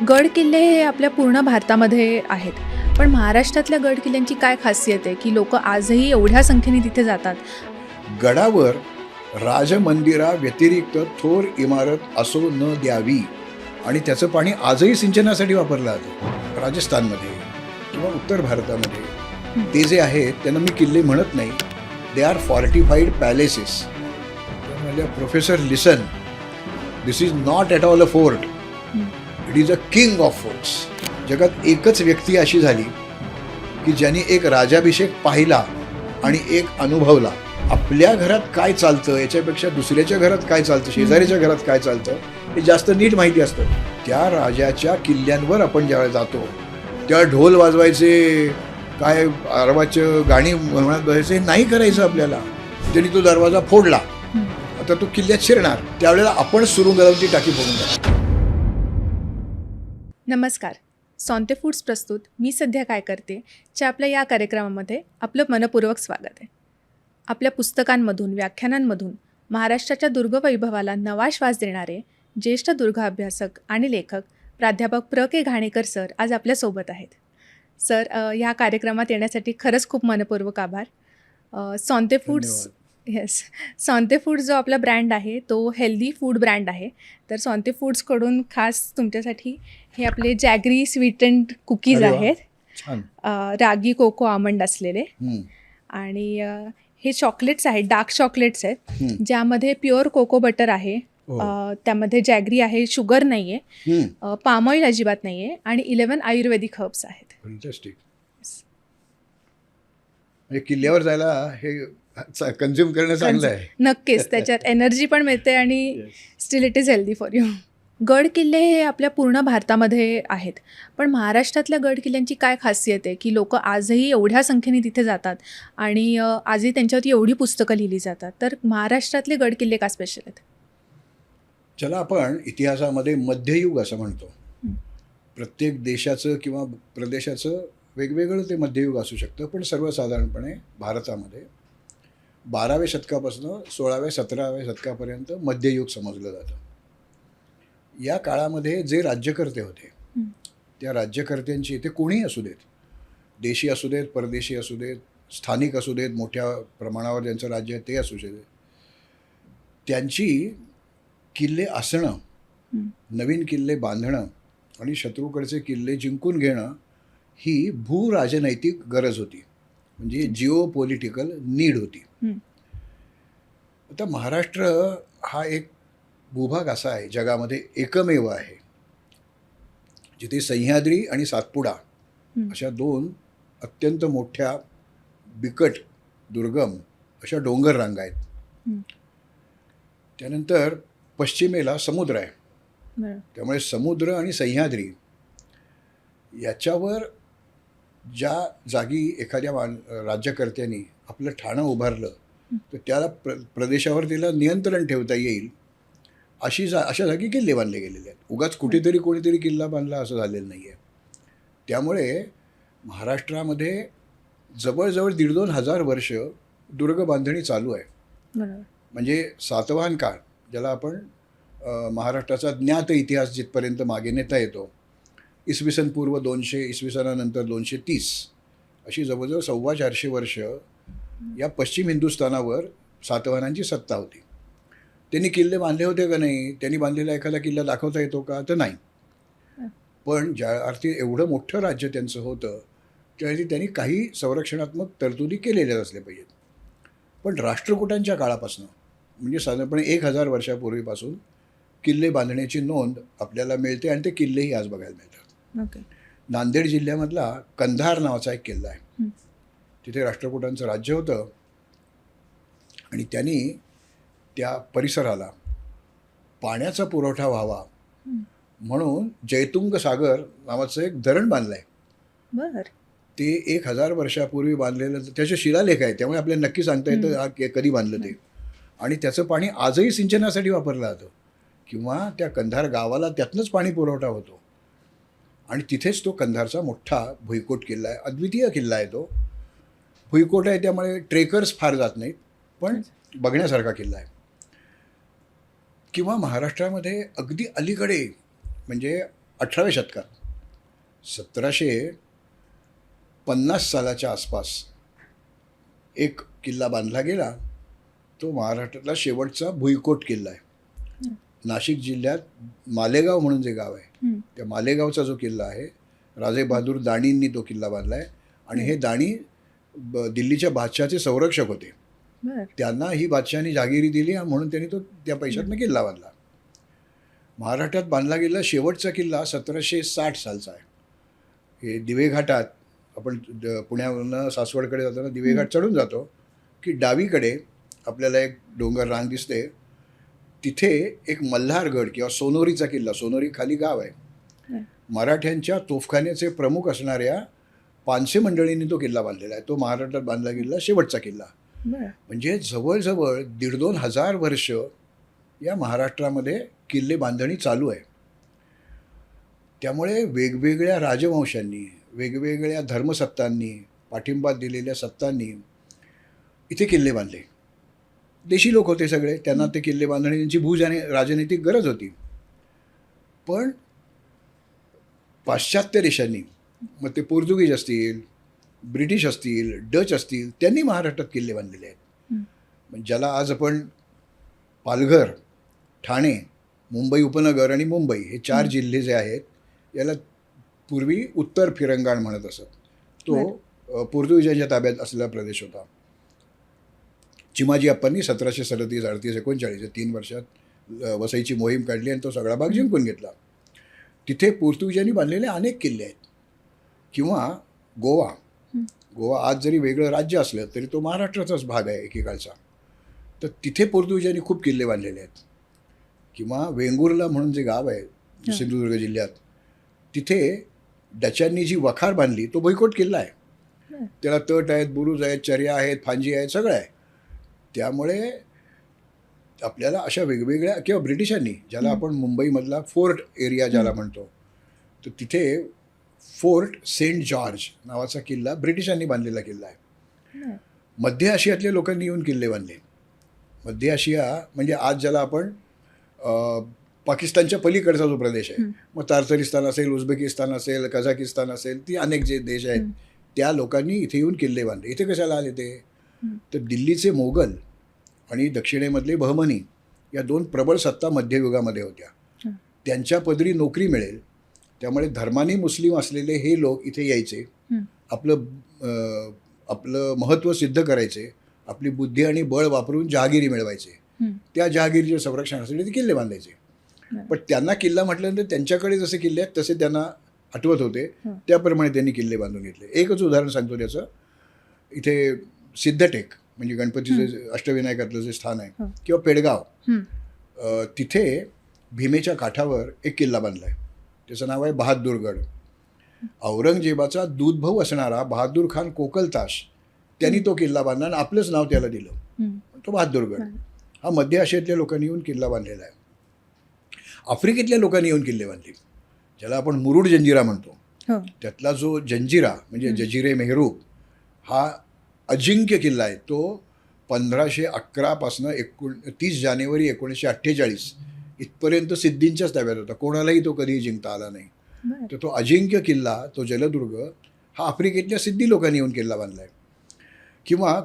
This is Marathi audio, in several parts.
गड किल्ले हे आपल्या पूर्ण भारतामध्ये आहेत. पण महाराष्ट्रातल्या गड किल्ल्यांची काय खासियत आहे की लोक आजही एवढ्या संख्येने तिथे जातात? गडावर राजमंदिरा व्यतिरिक्त थोर इमारत असो न द्यावी आणि त्याचं पाणी आजही सिंचनासाठी वापरलं जातं. राजस्थानमध्ये किंवा उत्तर भारतामध्ये ते जे आहेत त्यांना मी किल्ले म्हणत नाही, दे आर फॉर्टिफाईड पॅलेसेस. म्हणजे professor listen, this is not at all a fort, it is a king of forts. जगात एकच व्यक्ती अशी झाली की ज्यांनी एक राजाभिषेक पाहिला आणि एक अनुभवला. आपल्या घरात काय चालतं याच्यापेक्षा दुसऱ्याच्या घरात काय चालतं, शेजाऱ्याच्या घरात काय चालतं हे जास्त नीट माहिती असतं. त्या राजाच्या किल्ल्यांवर आपण ज्यावेळेला जातो त्या ढोल वाजवायचे, काय आरवाचं गाणी म्हणत बसायचे नाही करायचं आपल्याला. त्यांनी तो दरवाजा फोडला, आता तो किल्ल्यात शिरणार, त्यावेळेला आपण सुरुंगरावती टाकी फोडून टाकतो. नमस्कार, सॉन्ते फूड्स प्रस्तुत मी सध्या काय करते च्या आपल्या या कार्यक्रमामध्ये आपलं मनपूर्वक स्वागत आहे. आपल्या पुस्तकांमधून, व्याख्यानांमधून महाराष्ट्राच्या दुर्गवैभवाला नवा श्वास देणारे ज्येष्ठ दुर्ग अभ्यासक आणि लेखक प्राध्यापक प्र के घाणेकर सर आज आपल्यासोबत आहेत. सर, ह्या कार्यक्रमात येण्यासाठी खरंच खूप मनपूर्वक आभार. सॉन्ते फूड्स सॉन्ते फूड्स जो आपला ब्रँड आहे तो हेल्दी फूड ब्रँड आहे. तर सॉन्ते फूड्सकडून खास तुमच्यासाठी हे आपले जॅगरी स्वीट अँड कुकीज अरे वा, आहेत, छान. रागी कोको आमंड असलेले. आणि हे चॉकलेट्स आहेत, डार्क चॉकलेट्स आहेत, ज्यामध्ये प्युअर कोको बटर आहे, त्यामध्ये जॅगरी आहे, शुगर नाही आहे, पाम ऑइल अजिबात नाही आहे आणि 11 आयुर्वेदिक हर्ब्स आहेत. फॅन्टॅस्टिक. म्हणजे किल्ल्यावर जायला हे कन्झ्युम करणं चांगलं आहे. नक्कीच, त्याच्यात एनर्जी पण मिळते आणि still it is healthy for you. गड किल्ले हे आपल्या पूर्ण भारतामध्ये आहेत. पण महाराष्ट्रातल्या गड किल्ल्यांची काय खासियत आहे की लोक आजही एवढ्या संख्येने तिथे जातात आणि आजही त्यांच्यावरती एवढी पुस्तकं लिहिली जातात. तर महाराष्ट्रातले गड किल्ले का स्पेशल आहेत? ज्याला आपण इतिहासामध्ये मध्ययुग असं म्हणतो. प्रत्येक देशाचं किंवा प्रदेशाचं वेगवेगळं ते मध्ययुग असू शकतं, पण सर्वसाधारणपणे भारतामध्ये 12व्या शतकापासून 16व्या 17व्या शतकापर्यंत मध्ययुग समजलं जातं. या काळामध्ये जे राज्यकर्ते होते त्या राज्यकर्त्यांची, ते कोणीही असू देत, देशी असू देत, परदेशी असू देत, स्थानिक असू देत, मोठ्या प्रमाणावर ज्यांचं राज्य आहे ते असू देत, त्यांची किल्ले असणं, नवीन किल्ले बांधणं आणि शत्रूकडचे किल्ले जिंकून घेणं ही भूराजनैतिक गरज होती, म्हणजे जिओ पॉलिटिकल नीड होती. आता महाराष्ट्र हा एक भूभाग असा आहे, जगामध्ये एकमेव आहे जिथे सह्याद्री आणि सातपुडा अशा दोन अत्यंत मोठ्या, बिकट, दुर्गम अशा डोंगर रांगा आहेत. त्यानंतर पश्चिमेला समुद्र आहे. त्यामुळे समुद्र आणि सह्याद्री याच्यावर ज्या जागी एखाद्या राज्यकर्त्यांनी आपलं ठाणं उभारलं तर त्याला प्रदेशावर तिला नियंत्रण ठेवता येईल अशा जागी किल्ले बांधले गेलेले आहेत. उगाच कुठेतरी कोणीतरी किल्ला बांधला असं झालेलं नाही आहे. त्यामुळे महाराष्ट्रामध्ये जवळजवळ 1,500-2 हजार वर्ष दुर्ग बांधणी चालू आहे. म्हणजे सातवाहन काळ, ज्याला आपण महाराष्ट्राचा ज्ञात इतिहास जिथपर्यंत मागे नेता येतो, इसवी सन पूर्व 200, इसवी सनानंतर 230, अशी जवळजवळ 425 वर्ष या पश्चिम हिंदुस्थानावर सातवाहनांची सत्ता होती. त्यांनी किल्ले बांधले होते का नाही, त्यांनी बांधलेला एखादा किल्ला दाखवता येतो का, तर नाही. पण ज्या अर्थी एवढं मोठं राज्य त्यांचं होतं त्यावेळी त्यांनी काही संरक्षणात्मक तरतुदी केलेल्या असल्या पाहिजेत. पण राष्ट्रकूटांच्या काळापासून, म्हणजे साधारणपणे 1000 वर्षापूर्वीपासून किल्ले बांधण्याची नोंद आपल्याला मिळते आणि ते किल्लेही आज बघायला मिळतात. नांदेड जिल्ह्यामधला कंधार नावाचा एक किल्ला आहे. तिथे राष्ट्रकूटांचं राज्य होतं आणि त्यांनी त्या परिसराला पाण्याचा पुरवठा व्हावा म्हणून जैतुंग सागर नावाचं एक धरण बांधलं आहे. ते 1000 वर्षापूर्वी बांधलेलं, त्याचे शिलालेख आहे, त्यामुळे आपल्याला नक्की सांगता येतं कधी बांधलं ते. आणि त्याचं पाणी आजही सिंचनासाठी वापरलं जातं किंवा त्या कंधार गावाला त्यातनंच पाणी पुरवठा होतो. आणि तिथेच तो कंधारचा मोठा भुईकोट किल्ला आहे. अद्वितीय किल्ला आहे तो. भुईकोट आहे त्यामुळे ट्रेकर्स फार जात नाहीत, पण बघण्यासारखा किल्ला आहे. किंवा महाराष्ट्रामध्ये अगदी अलीकडे म्हणजे 18व्या शतकात 1750 सालाच्या आसपास एक किल्ला बांधला गेला. तो महाराष्ट्रातला शेवटचा भुईकोट किल्ला आहे. नाशिक जिल्ह्यात मालेगाव म्हणून जे गाव आहे त्या मालेगावचा जो किल्ला आहे, राजे बहादूर दाणींनी तो किल्ला बांधला आहे. आणि हे दाणी दिल्लीच्या बादशहाचे संरक्षक होते. बरं. त्यांना ही बादशहानी जागिरी दिली म्हणून त्यांनी तो त्या पैशातनं किल्ला बांधला. महाराष्ट्रात बांधला गेलेला शेवटचा किल्ला 1760 सालचा आहे. हे दिवेघाटात आपण पुण्यावरून सासवडकडे जाताना दिवेघाट चढून जातो की डावीकडे आपल्याला एक डोंगर रांग दिसते. तिथे एक मल्हारगड किंवा सोनोरीचा किल्ला, सोनोरी खाली गाव आहे, मराठ्यांच्या तोफखान्याचे प्रमुख असणाऱ्या पानसे मंडळींनी तो किल्ला बांधलेला आहे. तो महाराष्ट्रात बांधला गेलेला शेवटचा किल्ला. म्हणजे जवळजवळ 1,500-2 हजार वर्ष या महाराष्ट्रामध्ये किल्ले बांधणी चालू आहे. त्यामुळे वेगवेगळ्या राजवंशांनी, वेगवेगळ्या धर्मसत्तांनी, पाठिंबा दिलेल्या सत्तांनी इथे किल्ले बांधले. देशी लोक होते सगळे, त्यांना ते किल्ले बांधणे त्यांची भूज आणि राजनैतिक गरज होती. पण पाश्चात्य देशांनी, मग ते पोर्तुगीज असतील, ब्रिटिश असतील, डच असतील, त्यांनी महाराष्ट्रात किल्ले बांधलेले आहेत. ज्याला आज आपण पालघर, ठाणे, मुंबई उपनगर आणि मुंबई हे 4 जिल्हे जे आहेत, याला पूर्वी उत्तर फिरंगाण म्हणत असत. तो पोर्तुगीजांच्या ताब्यात असलेला प्रदेश होता. चिमाजी अप्पांनी 1737, 38, 39 या 3 वर्षात वसईची मोहीम काढली आणि तो सगळा भाग जिंकून घेतला. तिथे पोर्तुगीजांनी बांधलेले अनेक किल्ले आहेत. किंवा गोवा आज जरी वेगळं राज्य असलं तरी तो महाराष्ट्राचाच भाग आहे एकेकाळचा. तर तिथे पोर्तुगीजांनी खूप किल्ले बांधलेले आहेत. किंवा वेंगुर्ला म्हणून जे गाव आहे सिंधुदुर्ग जिल्ह्यात, तिथे डचांनी जी वखार बांधली तो भुईकोट किल्ला आहे. त्याला तट आहेत, बुरुज आहेत, चर्या आहेत, फांजी आहेत, सगळं आहे. त्यामुळे आपल्याला अशा वेगवेगळ्या, किंवा ब्रिटिशांनी, ज्याला आपण मुंबईमधला फोर्ट एरिया ज्याला म्हणतो, तर तिथे फोर्ट सेंट जॉर्ज नावाचा किल्ला ब्रिटिशांनी बांधलेला किल्ला आहे. मध्य आशियातल्या लोकांनी येऊन किल्ले बांधले. मध्य आशिया म्हणजे आज ज्याला आपण पाकिस्तानच्या पलीकडचा जो प्रदेश आहे, मग तारतरिस्तान असेल, उझबेकिस्तान असेल, कझाकिस्तान असेल, ती अनेक जे देश आहेत त्या लोकांनी इथे येऊन किल्ले बांधले. इथे कशाला आले ते? तर दिल्लीचे मोगल आणि दक्षिणेमधले बहमनी या 2 प्रबळ सत्ता मध्ययुगामध्ये होत्या. त्यांच्या पदरी नोकरी मिळेल, त्यामुळे धर्माने मुस्लिम असलेले हे लोक इथे यायचे, आपलं महत्त्व सिद्ध करायचे, आपली बुद्धी आणि बळ वापरून जहागिरी मिळवायचे. त्या जहागिरीच्या संरक्षणासाठी ते किल्ले बांधायचे. पण त्यांना किल्ला म्हटल्यानंतर त्यांच्याकडे जसे किल्ले आहेत तसे त्यांना आठवत होते, त्याप्रमाणे त्यांनी किल्ले बांधून घेतले. एकच उदाहरण सांगतो त्याचं. इथे सिद्धटेक म्हणजे गणपतीचे अष्टविनायकातलं जे स्थान आहे, किंवा पेडगाव, तिथे भीमेच्या काठावर एक किल्ला बांधला आहे. त्याचं नाव आहे बहादूरगड. औरंगजेबाचा दूध भाऊ असणारा बहादूर खान कोकलताश त्यांनी तो किल्ला बांधला आणि आपलंच नाव त्याला दिलं, तो बहादूरगड. हा मध्य आशियातल्या लोकांनी येऊन किल्ला बांधलेला आहे. आफ्रिकेतल्या लोकांनी येऊन किल्ले बांधले, ज्याला आपण मुरुड जंजिरा म्हणतो. त्यातला जो जंजिरा म्हणजे जजिरे मेहरूब हा अजिंक्य किल्ला आहे. तो 1511 पासून 30 जानेवारी 1948 इथपर्यंत सिद्धींच्याच ताब्यात होता. कोणालाही तो कधीही जिंकता आला नाही. तर तो अजिंक्य किल्ला, तो जलदुर्ग, हा आफ्रिकेतल्या सिद्धी लोकांनी येऊन किल्ला बांधला आहे. किंवा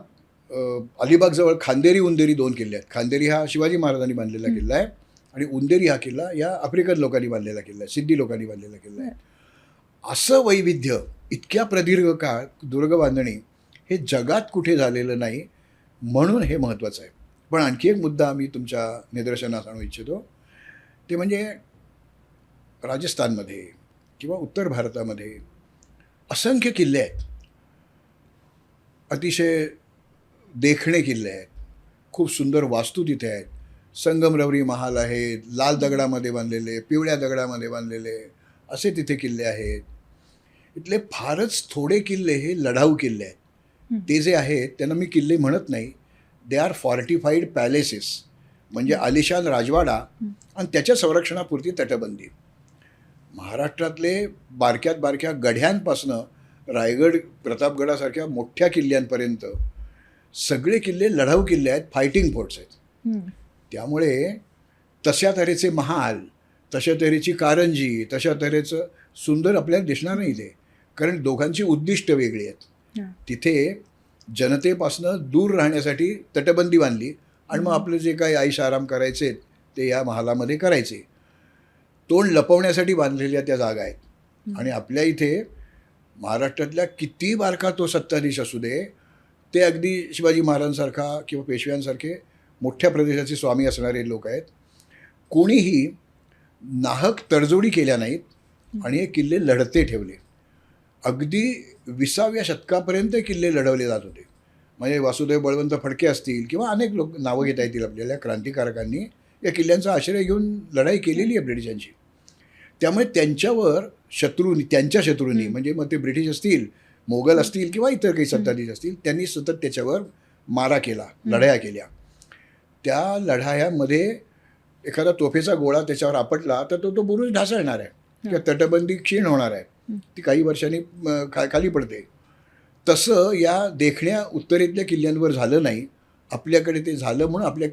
अलिबागजवळ खांदेरी उंदेरी 2 किल्ले आहेत. खांदेरी हा शिवाजी महाराजांनी बांधलेला किल्ला आहे आणि उंदेरी हा किल्ला या आफ्रिकन लोकांनी बांधलेला किल्ला आहे, सिद्धी लोकांनी बांधलेला किल्ला आहे. असं वैविध्य, इतक्या प्रदीर्घ काळ दुर्ग बांधणी हे जगात कुठे झालेलं नाही, म्हणून हे महत्त्वाचं आहे. पण आणखी एक मुद्दा मी तुमच्या निदर्शनास आणू इच्छितो, ते म्हणजे राजस्थानमध्ये किंवा उत्तर भारतामध्ये असंख्य किल्ले आहेत. अतिशय देखणे किल्ले आहेत, खूप सुंदर वास्तू तिथे आहेत. संगमरवरी महाल आहेत, लाल दगडामध्ये बांधलेले, पिवळ्या दगडामध्ये बांधलेले असे तिथे किल्ले आहेत. इथले फारच थोडे किल्ले हे लढाऊ किल्ले आहेत. ते जे आहेत त्यांना मी किल्ले म्हणत नाही, दे आर फॉर्टिफाईड पॅलेसेस, म्हणजे आलिशान राजवाडा आणि त्याच्या संरक्षणापुरती तटबंदी. महाराष्ट्रातले बारक्यात बारक्या गढ्यांपासनं रायगड प्रतापगडासारख्या मोठ्या किल्ल्यांपर्यंत सगळे किल्ले लढाऊ किल्ले आहेत, फायटिंग फोर्ट्स आहेत. त्यामुळे तशा तऱ्हेचे महाल, तशा तऱ्हेची कारंजी, तशा तऱ्हेचं सुंदर आपल्याला दिसणार नाही ते. कारण दोघांची उद्दिष्ट वेगळी आहेत. हां. तिथे जनतेपासनं दूर राहण्यासाठी तटबंदी बांधली आणि मग आपलं जे काही आईश आराम करायचे ते या महालामध्ये करायचे. तोंड लपवण्यासाठी बांधलेल्या त्या जागा आहेत. आणि आपल्या इथे महाराष्ट्रातल्या किती बारका तो सत्ताधीश असू दे, ते अगदी शिवाजी महाराजांसारखा किंवा पेशव्यांसारखे मोठ्या प्रदेशाचे स्वामी असणारे लोक आहेत. कोणीही नाहक तडजोडी केल्या नाहीत आणि हे किल्ले लढते ठेवले. अगदी 20व्या शतकापर्यंत किल्ले लढवले जात होते. म्हणजे वासुदेव बळवंत फडके असतील किंवा अनेक लोक नावं घेता येतील आपल्याला, क्रांतिकारकांनी या किल्ल्यांचा आश्रय घेऊन लढाई केलेली आहे ब्रिटिशांची. त्यामुळे त्यांच्यावर त्यांच्या शत्रूंनी म्हणजे मग ते ब्रिटिश असतील, मोगल असतील किंवा इतर काही सत्ताधीश असतील, त्यांनी सतत त्याच्यावर मारा केला, लढाया केल्या. त्या लढायामध्ये एखादा तोफेचा गोळा त्याच्यावर आपटला तर तो बुरुज ढासळणार आहे किंवा तटबंदी क्षीण होणार आहे, ती काही वर्षांनी खाली पडते. तसं या देखण्या उत्तरेतल्या किल्ल्यांवर झालं नाही. आपल्याकडे ते झालं म्हणून आपल्या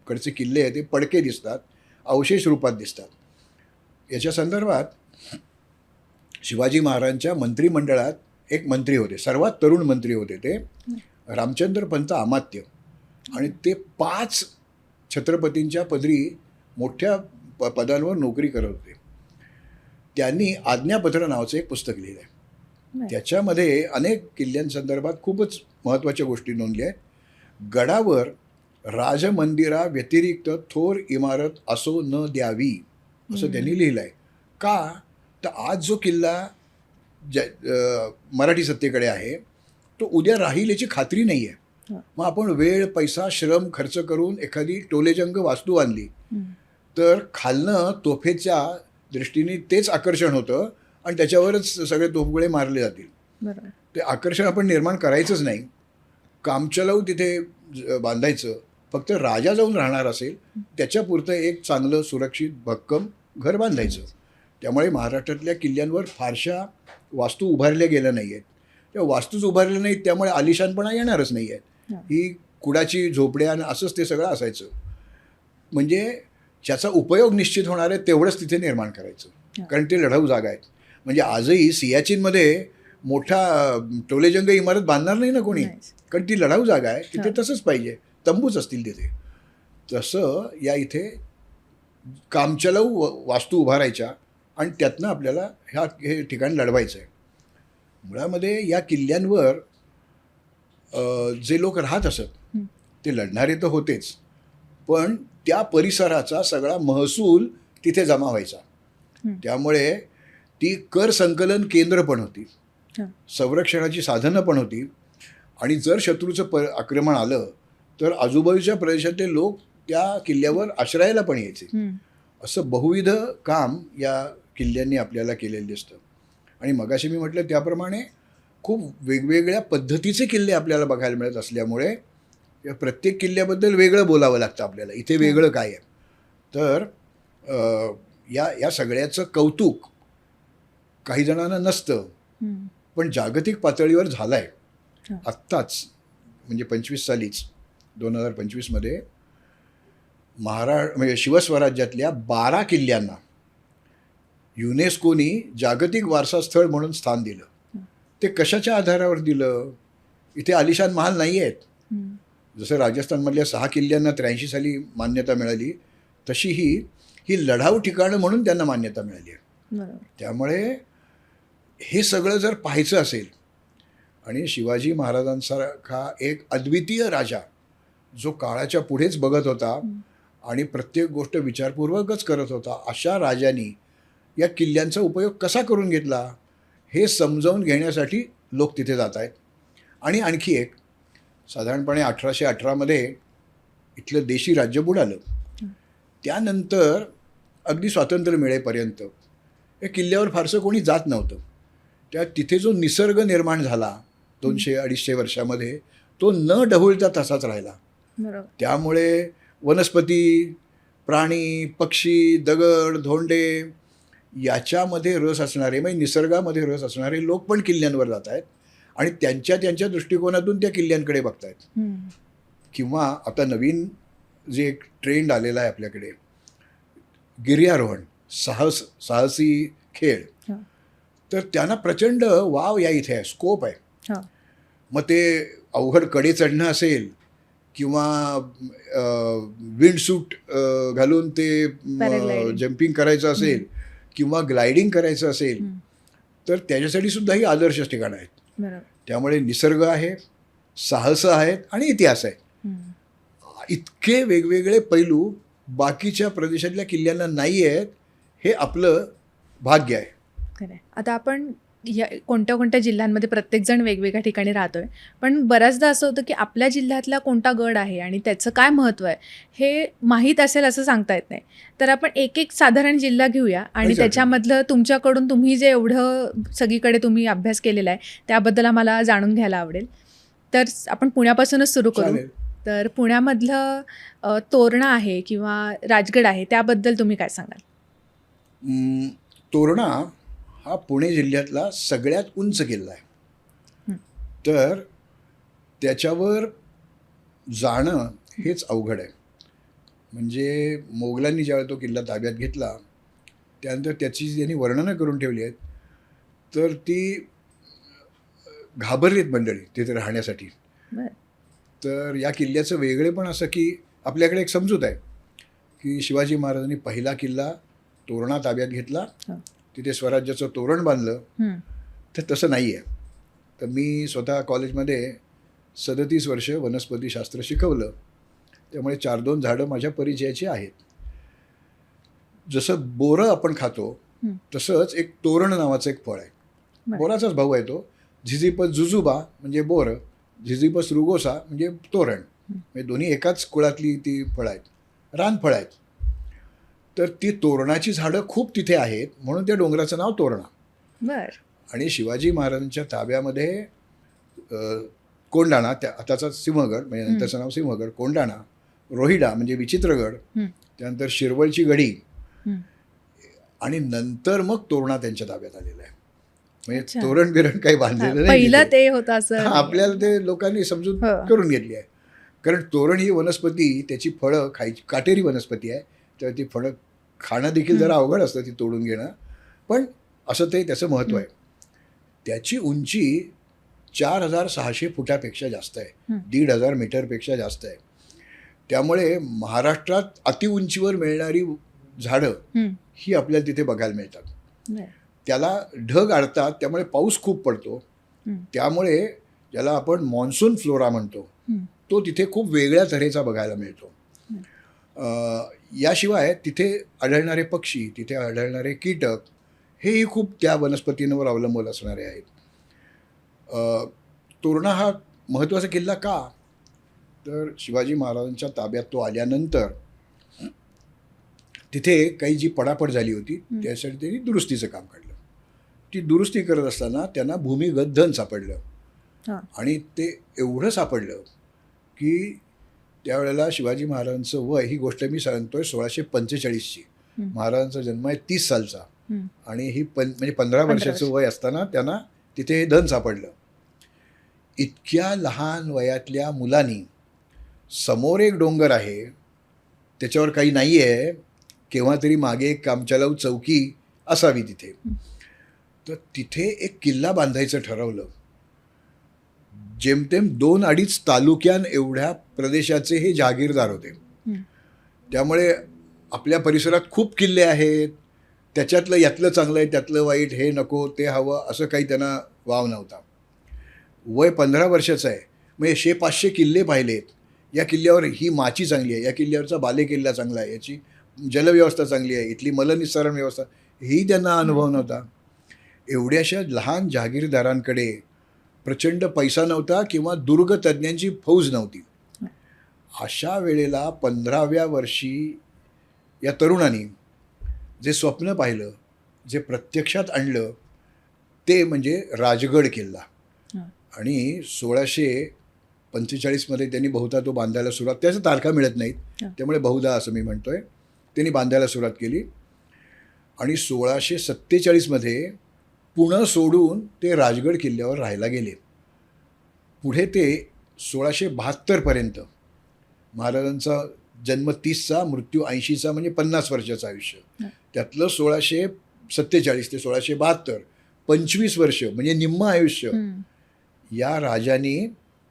कडचे किल्ले आहेत ते पडके दिसतात, अवशेष रूपात दिसतात. याच्या संदर्भात शिवाजी महाराजांच्या मंत्रिमंडळात एक मंत्री होते, सर्वात तरुण मंत्री होते ते रामचंद्र पंत अमात्य. आणि ते 5 छत्रपतींच्या पदरी मोठ्या पदांवर नोकरी करत होते. त्यांनी आज्ञापत्र नावाचं एक पुस्तक लिहिलं आहे. त्याच्यामध्ये अनेक किल्ल्यांसंदर्भात खूपच महत्त्वाच्या गोष्टी नोंदल्या आहेत. गडावर राजमंदिरा व्यतिरिक्त थोर इमारत असो न द्यावी असं त्यांनी लिहिलं आहे. का तर आज जो किल्ला मराठी सत्तेकडे आहे तो उद्या राहील याची खात्री नाही आहे. मग आपण वेळ, पैसा, श्रम खर्च करून एखादी टोलेजंग वास्तू आणली तर खालनं तोफेच्या दृष्टीने तेच आकर्षण होतं आणि त्याच्यावरच सगळे तोफगोळे मारले जातील. ते आकर्षण आपण निर्माण करायचंच नाही. कामचलाऊ तिथे बांधायचं. फक्त राजा जाऊन राहणार असेल त्याच्यापुरतं एक चांगलं सुरक्षित भक्कम घर बांधायचं. त्यामुळे महाराष्ट्रातल्या किल्ल्यांवर फारशा वास्तू उभारल्या गेल्या नाही आहेत. त्या वास्तूच उभारल्या नाहीत त्यामुळे आलिशानपणा येणारच नाही आहेत. ही कुडाची झोपड्या आणि असंच ते सगळं असायचं. म्हणजे ज्याचा उपयोग निश्चित होणार आहे तेवढंच तिथे निर्माण करायचं, कारण ते लढाऊ जागा आहेत. म्हणजे आजही सियाचीनमध्ये मोठा टोलेजंग इमारत बांधणार नाही ना कोणी, कारण ती लढाऊ जागा आहे. तिथे तसंच पाहिजे, तंबूच असतील तिथे. तसं या इथे कामचलाऊ वास्तू उभारायच्या आणि त्यातनं आपल्याला हे ठिकाण लढवायचं आहे. मुळामध्ये या किल्ल्यांवर जे लोक राहत असत ते लढणारे तर होतेच, पण त्या परिसराचा सगळा महसूल तिथे जमा व्हायचा. त्यामुळे ती कर संकलन केंद्र पण होती, संरक्षणाची साधनं पण होती. आणि जर शत्रूचं आक्रमण आलं तर आजूबाजूच्या प्रदेशातले लोक त्या किल्ल्यावर आश्रयाला पण यायचे. असं बहुविध काम या किल्ल्यांनी आपल्याला केलेलं दिसतं. आणि मगाशी मी म्हटलं त्याप्रमाणे खूप वेगवेगळ्या पद्धतीचे किल्ले आपल्याला बघायला मिळत असल्यामुळे या प्रत्येक किल्ल्याबद्दल वेगळं बोलावं लागतं आपल्याला. इथे वेगळं काय आहे तर या सगळ्याचं कौतुक काही जणांना नसतं, पण जागतिक पातळीवर झालं आहे. आत्ताच म्हणजे 25 सालीच 2025मध्ये म्हणजे शिवस्वराज्यातल्या 12 किल्ल्यांना युनेस्कोनी जागतिक वारसा स्थळ म्हणून स्थान दिलं. ते कशाच्या आधारावर दिलं? इथे आलिशान महाल नाही आहेत. जसं राजस्थानमधल्या 6 किल्ल्यांना 83 साली मान्यता मिळाली, तशी ही लढाऊ ठिकाणं म्हणून त्यांना मान्यता मिळाली आहे. त्यामुळे हे सगळं जर पाहायचं असेल आणि शिवाजी महाराजांसारखा एक अद्वितीय राजा जो काळाच्या पुढेच बघत होता आणि प्रत्येक गोष्ट विचारपूर्वकच करत होता, अशा राजांनी या किल्ल्यांचा उपयोग कसा करून घेतला हे समजावून घेण्यासाठी लोक तिथे जात आहेत. आणि आणखी एक, साधारणपणे 1818मध्ये इथलं देशी राज्य बुडालं. त्यानंतर अगदी स्वातंत्र्य मिळेपर्यंत या किल्ल्यावर फारसं कोणी जात नव्हतं. तिथे जो निसर्ग निर्माण झाला 200-250 वर्षामध्ये तो न ढवळता तसाच राहिला. त्यामुळे वनस्पती, प्राणी, पक्षी, दगड, धोंडे याच्यामध्ये रस असणारे म्हणजे निसर्गामध्ये रस असणारे लोक पण किल्ल्यांवर जात आहेत आणि त्यांच्या दृष्टिकोनातून त्या किल्ल्यांकडे बघत आहेत. किंवा आता नवीन जे एक ट्रेंड आलेला आहे आपल्याकडे, गिर्यारोहण, साहसी खेळ, हां. तर त्यांना प्रचंड वाव या इथे आहे, स्कोप आहे. हां. मग ते अवघड कडे चढणं असेल किंवा विंडसूट घालून ते Paragliding. जम्पिंग करायचं असेल किंवा ग्लायडिंग करायचं असेल, हं. तर त्याच्यासाठी सुद्धा ही आदर्श ठिकाणं आहेत. बरोबर. त्यामुळे निसर्ग आहे, साहस आहेत आणि इतिहास आहे. हं. इतके वेगवेगळे पैलू बाकीच्या प्रदेशातल्या किल्ल्यांना नाही आहेत, हे आपलं भाग्य आहे. खरं आहे. आता आपण या कोणत्या कोणत्या जिल्ह्यांमध्ये प्रत्येकजण वेगवेगळ्या ठिकाणी राहतोय, पण बऱ्याचदा असं होतं की आपल्या जिल्ह्यातला कोणता गड आहे आणि त्याचं काय महत्त्व आहे हे माहीत असेल असं सांगता येत नाही. तर आपण एक एक साधारण जिल्हा घेऊया आणि काहीच त्याच्यामधलं तुमच्याकडून तुम्ही जे एवढं सगळीकडे तुम्ही अभ्यास केलेला आहे त्याबद्दल आम्हाला जाणून घ्यायला आवडेल. तर आपण पुण्यापासूनच सुरू करू. चालेल. तर पुण्यामधलं तोरणा आहे किंवा राजगड आहे त्याबद्दल तुम्ही काय सांगाल? तोरणा हा पुणे जिल्ह्यातला सगळ्यात उंच किल्ला आहे. हं. तर त्याच्यावर जाणं हेच अवघड आहे. म्हणजे मोगलांनी ज्यावेळेला तो किल्ला ताब्यात घेतला त्यानंतर त्याची जी त्यांनी वर्णनं करून ठेवली आहेत, तर ती घाबरलीत मंडळी तिथे राहण्यासाठी. बरं. तर या किल्ल्याचं वेगळेपण असं की आपल्याकडे एक समजूत आहे की शिवाजी महाराजांनी पहिला किल्ला तोरणा ताब्यात घेतला, हो. तिथे स्वराज्याचं तोरण बांधलं. हं. तर तसं नाही आहे. तर मी स्वतः कॉलेजमध्ये 37 वर्ष वनस्पतीशास्त्र शिकवलं, त्यामुळे 4-2 झाडं माझ्या परिचयाची आहेत. जसं बोरं आपण खातो हं. तसंच एक तोरण नावाचं एक फळ आहे. बरं. बोराचाच भाऊ आहे तो. झिझिपस जुजुबा म्हणजे बोरं, झिझिपस रुगोसा म्हणजे तोरण. म्हणजे दोन्ही एकाच कुळातली ती फळं आहेत, रानफळं आहेत. तर ती तोरणाची झाडं खूप तिथे आहेत, म्हणून त्या डोंगराचं नाव तोरणा. बरं. आणि शिवाजी महाराजांच्या ताब्यामध्ये कोंढाणा, त्या आताचा सिंहगड म्हणजे नंतरचं नाव सिंहगड, कोंढाणा, रोहिडा म्हणजे विचित्रगड, हं. त्यानंतर शिरवळची गडी हं. आणि नंतर मग तोरणा त्यांच्या ताब्यात आलेला आहे. म्हणजे अच्छा. तोरण बिरण काही बांधलेलं नाही पहिलं तिथे. ते होतं असं हां, नाहीये. आपल्याला ते लोकांनी समजून हो. करून घेतली आहे. कारण तोरण ही वनस्पती, त्याची फळं खायची, काटेरी वनस्पती आहे, तर ती फळं खाणं देखील जरा अवघड असतं, ती तोडून घेणं. पण असं ते त्याचं महत्त्व आहे. त्याची उंची 4,600 फुटापेक्षा जास्त आहे, 1,500 मीटरपेक्षा जास्त आहे. त्यामुळे महाराष्ट्रात अतिउंचीवर मिळणारी झाडं हं. ही आपल्याला तिथे बघायला मिळतात. बरं. त्याला ढग अडतात, त्यामुळे पाऊस खूप पडतो. हं. त्यामुळे ज्याला आपण मॉन्सून फ्लोरा म्हणतो, हं. तो तिथे खूप वेगळ्या तऱ्हेचा बघायला मिळतो. याशिवाय तिथे आढळणारे पक्षी, तिथे आढळणारे कीटक हेही खूप त्या वनस्पतींवर अवलंबून असणारे आहेत. तोरणा हा महत्त्वाचा किल्ला का? तर शिवाजी महाराजांच्या ताब्यात तो आल्यानंतर तिथे काही जी पडापड झाली होती त्यासाठी त्यांनी दुरुस्तीचं काम काढलं. ती दुरुस्ती करत असताना त्यांना भूमिगत धन सापडलं. हां. आणि ते एवढं सापडलं की त्यावेळेला शिवाजी महाराजांचं वय, ही गोष्ट मी सांगतोय 1645ची, महाराजांचा जन्म आहे 30 सालचा, हं. आणि ही म्हणजे 15 वर्षाचं वय असताना त्यांना तिथे हे धन सापडलं. इतक्या लहान वयातल्या मुलांनी समोर एक डोंगर आहे, त्याच्यावर काही नाही आहे, केव्हा तरी मागे एक कामचलाऊ चौकी असावी तिथे, तर तिथे एक किल्ला बांधायचं ठरवलं. जेमतेम 2-2.5 तालुक्यां एवढ्या प्रदेशाचे हे जहागीरदार होते. त्यामुळे आपल्या परिसरात खूप किल्ले आहेत, त्याच्यातलं यातलं चांगलं आहे, त्यातलं वाईट, हे नको ते हवं, असं काही त्यांना वाव नव्हता. वय 15 वर्षाचं आहे, मग 100-500 किल्ले पाहिलेत. या किल्ल्यावर ही माची चांगली आहे, या किल्ल्यावरचा बालेकिल्ला चांगला आहे, याची जलव्यवस्था चांगली आहे, इथली मलनिस्सारण व्यवस्था, ही त्यांना अनुभव नव्हता. एवढ्याशा लहान जहागीरदारांकडे प्रचंड पैसा नव्हता किंवा दुर्ग तज्ज्ञांची फौज नव्हती. अशा वेळेला 15व्या वर्षी या तरुणांनी जे स्वप्न पाहिलं, जे प्रत्यक्षात आणलं, ते म्हणजे राजगड किल्ला. आणि 1645मध्ये त्यांनी बहुधा तो बांधायला सुरुवात, त्याच्या तारखा मिळत नाहीत, त्यामुळे बहुधा असं मी म्हणतोय, त्यांनी बांधायला सुरुवात केली. आणि 1647मध्ये पुणे सोडून ते राजगड किल्ल्यावर राहायला गेले. पुढे ते 1672पर्यंत महाराजांचा जन्म 30चा, मृत्यू 80चा, म्हणजे 50 वर्षाचं आयुष्य. हं. त्यातलं 1647 ते 1672 25 वर्ष म्हणजे निम्म आयुष्य हं. या राजाने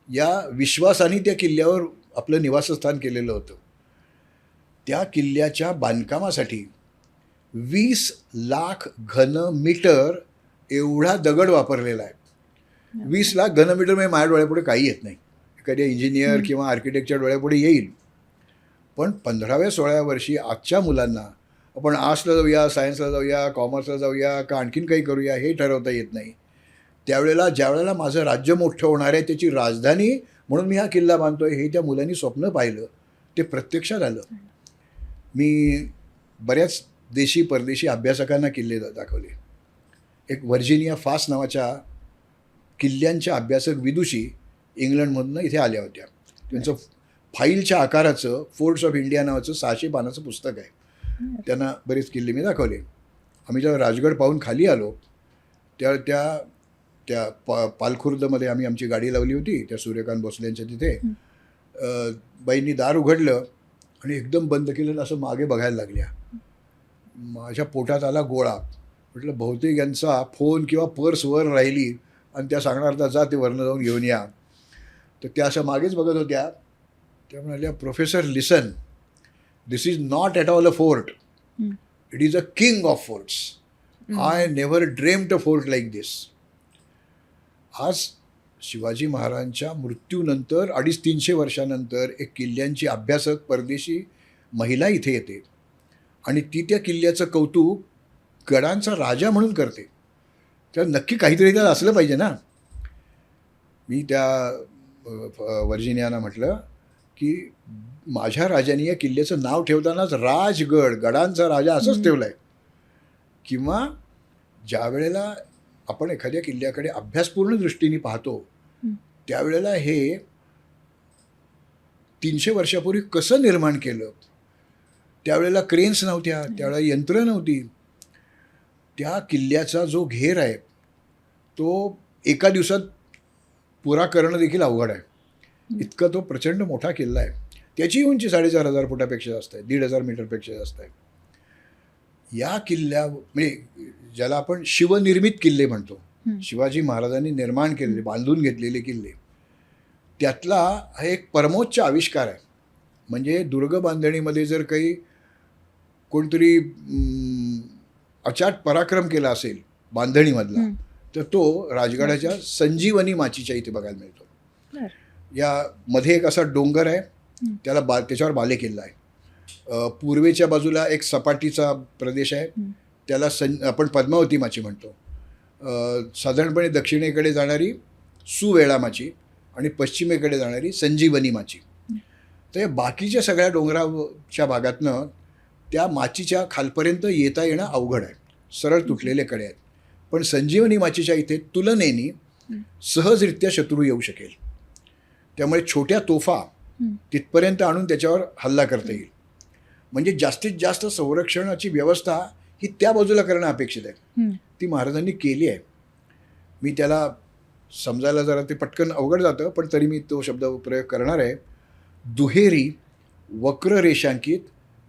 या विश्वासाने त्या किल्ल्यावर आपलं निवासस्थान केलेलं होतं. त्या किल्ल्याच्या बांधकामासाठी 20 लाख घनमीटर एवढा दगड वापरलेला आहे. 20 लाख घनमीटर म्हणजे माझ्या डोळ्यापुढे काही येत नाही. एखाद्या इंजिनियर किंवा आर्किटेक्टच्या डोळ्यापुढे येईल, पण 15व्या-16व्या वर्षी आजच्या मुलांना आपण आर्ट्सला जाऊया, सायन्सला जाऊया, कॉमर्सला जाऊया का आणखीन काही करूया हे ठरवता येत नाही. ज्यावेळेला माझं राज्य मोठं होणार आहे, त्याची राजधानी म्हणून मी हा किल्ला बांधतोय हे त्या मुलांनी स्वप्न पाहिलं, ते प्रत्यक्षात आलं. मी बऱ्याच देशी परदेशी अभ्यासकांना किल्ले दाखवले. एक व्हर्जिनिया फास्ट नावाच्या किल्ल्यांच्या अभ्यासक विदुषी इंग्लंडमधून इथे आल्या होत्या. त्यांचं फाईलच्या आकाराचं फोर्ट्स ऑफ इंडिया नावाचं 600 पानाचं पुस्तक आहे. त्यांना बरेच किल्ले मी दाखवले. आम्ही जेव्हा राजगड पाहून खाली आलो त्या पालखुर्दमध्ये आम्ही आमची गाडी लावली होती त्या सूर्यकांत भोसलेंच्या तिथे. बाईंनी दार उघडलं आणि एकदम बंद केलेलं असं मागे बघायला लागल्या. माझ्या पोटात आला गोळा. म्हटलं बहुतेक यांचा फोन किंवा पर्स वर राहिली आणि त्या सांगणार तर जा ते वरनं जाऊन घेऊन या. तर त्या असं मागेच बघत होत्या. त्या म्हणाल्या, professor listen, this is not at all a fort, it is a king of forts. I never dreamed a fort like this. आज शिवाजी महाराजांच्या मृत्यूनंतर 250-300 वर्षानंतर एक किल्ल्यांची अभ्यासक परदेशी महिला इथे येते आणि ती त्या किल्ल्याचं कौतुक गडांचा राजा म्हणून करते. तर नक्की काहीतरी त्यात असलं पाहिजे ना. मी त्या व्हर्जिनियाना म्हटलं की माझ्या राजाने या किल्ल्याचं नाव ठेवतानाच राजगड, गडांचा राजा असंच ठेवलं आहे. किंवा ज्या वेळेला आपण एखाद्या किल्ल्याकडे अभ्यासपूर्ण दृष्टीने पाहतो त्यावेळेला हे 300 वर्षापूर्वी कसं निर्माण केलं. त्यावेळेला क्रेन्स नव्हत्या, त्यावेळेला यंत्र नव्हती. त्या किल्ल्याचा जो घेर आहे तो एका दिवसात पुरा करणं देखील अवघड आहे. इतका तो प्रचंड मोठा किल्ला आहे. त्याची उंची 4500 फुटापेक्षा जास्त आहे, 1500 मीटरपेक्षा जास्त आहे. या किल्ल्या म्हणजे ज्याला आपण शिवनिर्मित किल्ले म्हणतो, शिवाजी महाराजांनी निर्माण केलेले, बांधून घेतलेले किल्ले, त्यातला हा एक परमोच्च आविष्कार आहे. म्हणजे दुर्ग बांधणीमध्ये जर काही कोणतरी अचाट पराक्रम केला असेल बांधणीमधला, तर तो राजगडाच्या संजीवनी माचीच्या इथे बघायला मिळतो. या मध्ये एक असा डोंगर आहे, त्याच्यावर बालेकिल्ला आहे. पूर्वेच्या बाजूला एक सपाटीचा प्रदेश आहे, त्याला आपण पद्मावती माची म्हणतो. साधारणपणे दक्षिणेकडे जाणारी सुवेळा माची आणि पश्चिमेकडे जाणारी संजीवनी माची. तर या बाकीच्या सगळ्या डोंगराच्या भागातनं त्या माचीच्या खालपर्यंत येता येणं अवघड आहे, सरळ तुटलेले कडे आहेत. पण संजीवनी माचीच्या इथे तुलनेने सहजरित्या शत्रू येऊ शकेल. त्यामुळे छोट्या तोफा तिथपर्यंत आणून त्याच्यावर हल्ला करता येईल. म्हणजे जास्तीत जास्त संरक्षणाची व्यवस्था ही त्या बाजूला करणं अपेक्षित आहे. ती महाराजांनी केली आहे. मी त्याला समजायला जरा ते पटकन अवघड जातं, पण तरी मी तो शब्द प्रयोग करणार आहे. दुहेरी वक्र रेषांकित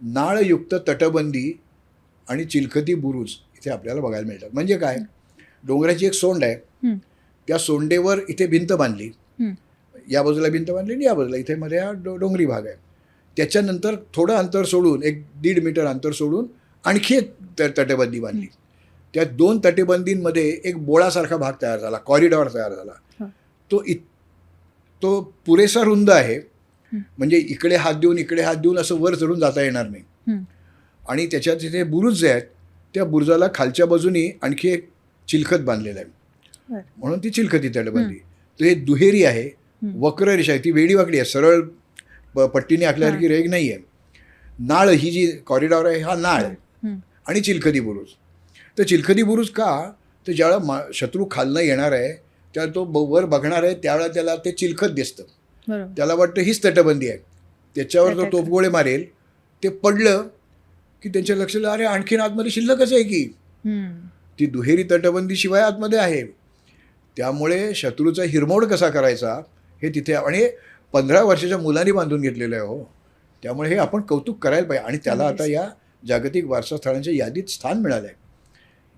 नाळयुक्त तटबंदी आणि चिलखती बुरुज इथे आपल्याला बघायला मिळतात. म्हणजे काय, डोंगराची एक सोंड आहे, त्या सोंडेवर इथे भिंत बांधली, या बाजूला भिंत बांधली आणि या बाजूला इथे मध्ये हा डोंगरी भाग आहे. त्याच्यानंतर थोडं अंतर सोडून 1-1.5 मीटर अंतर सोडून आणखी एक तटबंदी बांधली. त्या 2 तटबंदींमध्ये एक बोळासारखा भाग तयार झाला, कॉरिडॉर तयार झाला. तो पुरेसा रुंद आहे, म्हणजे इकडे हात देऊन असं वर चढून जाता येणार नाही. आणि त्याच्यात तिथे बुरुज जे आहेत त्या बुरुजाला खालच्या बाजूनी आणखी एक चिलखत बांधलेलं आहे, म्हणून ती चिलखती तटबंदी. तर हे दुहेरी आहे, वक्र रेषा आहे, ती वेडीवाकडी आहे, सरळ पट्टीने आखल्यासारखी रेग नाही आहे. नाळ ही जी कॉरिडॉर आहे हा नाळ आहे आणि चिलखती बुरुज. तर चिलखती बुरुज का, तर ज्यावेळेला शत्रू खालनं येणार आहे त्यावेळेला तो वर बघणार आहे, त्यावेळेला त्याला ते चिलखत दिसतं, त्याला वाटतं हीच तटबंदी आहे. त्याच्यावर जो तोफगोळे मारेल ते पडलं की त्यांच्या लक्षात अरे आणखीन आतमध्ये शिल्लकच आहे की ती दुहेरी तटबंदी शिवाय आतमध्ये आहे. त्यामुळे शत्रूचा हिरमोड कसा करायचा हे तिथे, आणि 15 वर्षाच्या मुलांनी बांधून घेतलेलं आहे. हो, त्यामुळे हे आपण कौतुक करायला पाहिजे आणि त्याला आता नक्कीच. या जागतिक वारसा स्थळांच्या यादीत स्थान मिळालं आहे.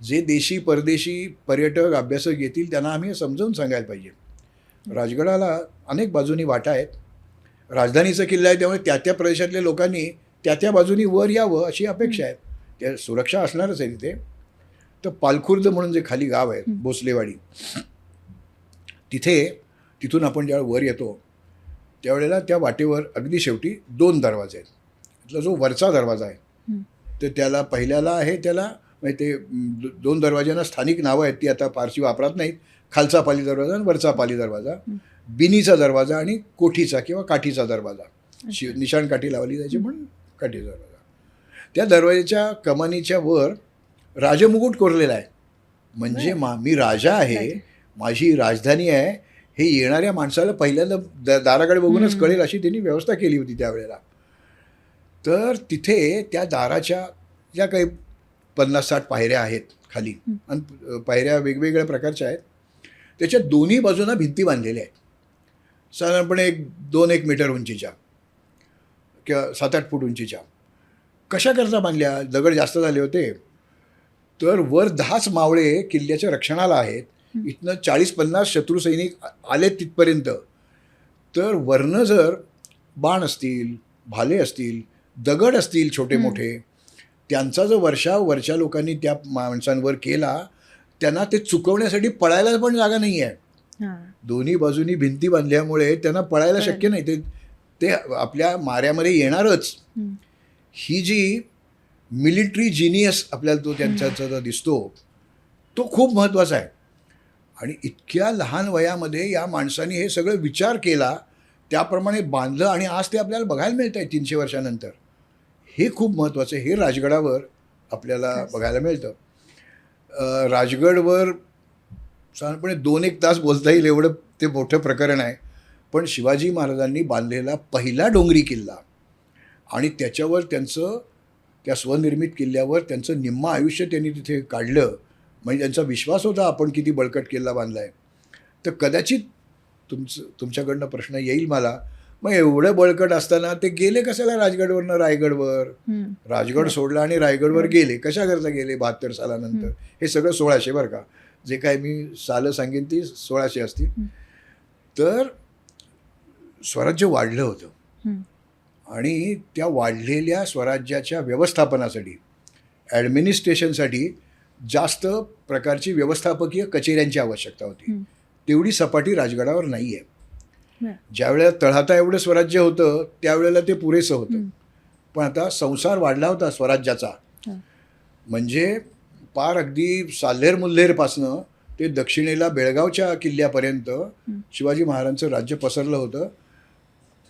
जे देशी परदेशी पर्यटक अभ्यासक येतील त्यांना आम्ही हे समजावून सांगायला पाहिजे. राजगडाला अनेक बाजूनी वाटा आहेत. राजधानीचा किल्ला आहे त्यामुळे त्या त्या प्रदेशातल्या लोकांनी त्या त्या बाजूनी वर यावं अशी अपेक्षा आहे. त्या सुरक्षा असणारच आहे तिथे. तर पालखुर्द म्हणून जे खाली गाव आहे भोसलेवाडी, तिथून आपण ज्यावेळेला वर येतो त्यावेळेला त्या वाटेवर अगदी शेवटी 2 दरवाजे आहेत. त्यातला जो वरचा दरवाजा आहे तर त्याला पहिल्याला आहे त्याला म्हणजे ते 2 दरवाज्यांना स्थानिक नावं आहेत, ती आता फारशी वापरात नाहीत. खालचा पाली दरवाजा आणि वरचा पाली दरवाजा, बिनीचा दरवाजा आणि कोठीचा किंवा काठीचा दरवाजा. निशाण काठी लावली जायची म्हणून काठीचा दरवाजा. त्या दरवाजाच्या कमानीच्या वर राजमुकुट कोरलेला आहे. म्हणजे मी राजा आहे, माझी राजधानी आहे हे येणाऱ्या माणसाला पहिल्यांदा दाराकडे बघूनच कळेल अशी त्यांनी व्यवस्था केली होती त्यावेळेला. तर तिथे त्या दाराच्या ज्या काही 50-60 पायऱ्या आहेत खाली आणि पायऱ्या वेगवेगळ्या प्रकारच्या आहेत, त्याच्या दोन्ही बाजूंना भिंती बांधलेल्या आहेत. साधारणपणे 2-1 मीटर उंचीच्या किंवा 7-8 फूट उंचीच्या. कशाकरता बांधल्या? दगड जास्त झाले होते तर वर 10च मावळे किल्ल्याच्या रक्षणाला आहेत. इथनं 40-50 शत्रू सैनिक आले तिथपर्यंत. तर वरनं जर बाण असतील, भाले असतील, दगड असतील छोटे मोठे, त्यांचा जो वर्षाव वरच्या लोकांनी त्या माणसांवर केला, त्यांना ते चुकवण्यासाठी पळायला पण जागा नाही आहे. दोन्ही बाजूनी भिंती बांधल्यामुळे त्यांना पळायला शक्य नाही. ते आपल्या माऱ्यामध्ये येणारच. ही जी मिलिटरी जिनियस आपल्याला तो त्यांचा दिसतो तो खूप महत्त्वाचा आहे. आणि इतक्या लहान वयामध्ये या माणसांनी हे सगळं विचार केला, त्याप्रमाणे बांधलं आणि आज ते आपल्याला बघायला मिळत आहे 300 वर्षानंतर. हे खूप महत्त्वाचं आहे. हे राजगडावर आपल्याला बघायला मिळतं. राजगडवर साधारणपणे 2-1 तास बोलता येईल एवढं ते मोठं प्रकरण आहे. पण शिवाजी महाराजांनी बांधलेला पहिला डोंगरी किल्ला आणि त्याच्यावर त्या स्वनिर्मित किल्ल्यावर त्यांचं निम्मं आयुष्य त्यांनी तिथे काढलं. म्हणजे त्यांचा विश्वास होता आपण किती बळकट किल्ला बांधला आहे. तर कदाचित तुमच्याकडनं प्रश्न येईल मला, मग एवढं बळकट असताना ते गेले कशाला राजगडवरनं रायगडवर? राजगड सोडला आणि रायगडवर गेले. कशाकरता गेले 72 सालानंतर? हे सगळं 1600 बरं का, जे काय मी सालं सांगेन ती 1600 असतील. तर स्वराज्य वाढलं होतं आणि त्या वाढलेल्या स्वराज्याच्या व्यवस्थापनासाठी, ॲडमिनिस्ट्रेशनसाठी जास्त प्रकारची व्यवस्थापकीय कचेऱ्यांची आवश्यकता होती. तेवढी सपाटी राजगडावर नाही आहे. ज्यावेळेला तळहाता एवढं स्वराज्य होतं त्यावेळेला ते पुरेसं होतं. पण आता संसार वाढला होता स्वराज्याचा. म्हणजे पार अगदी साल्हेर मुल्हेरपासनं ते दक्षिणेला बेळगावच्या किल्ल्यापर्यंत शिवाजी महाराजांचं राज्य पसरलं होतं.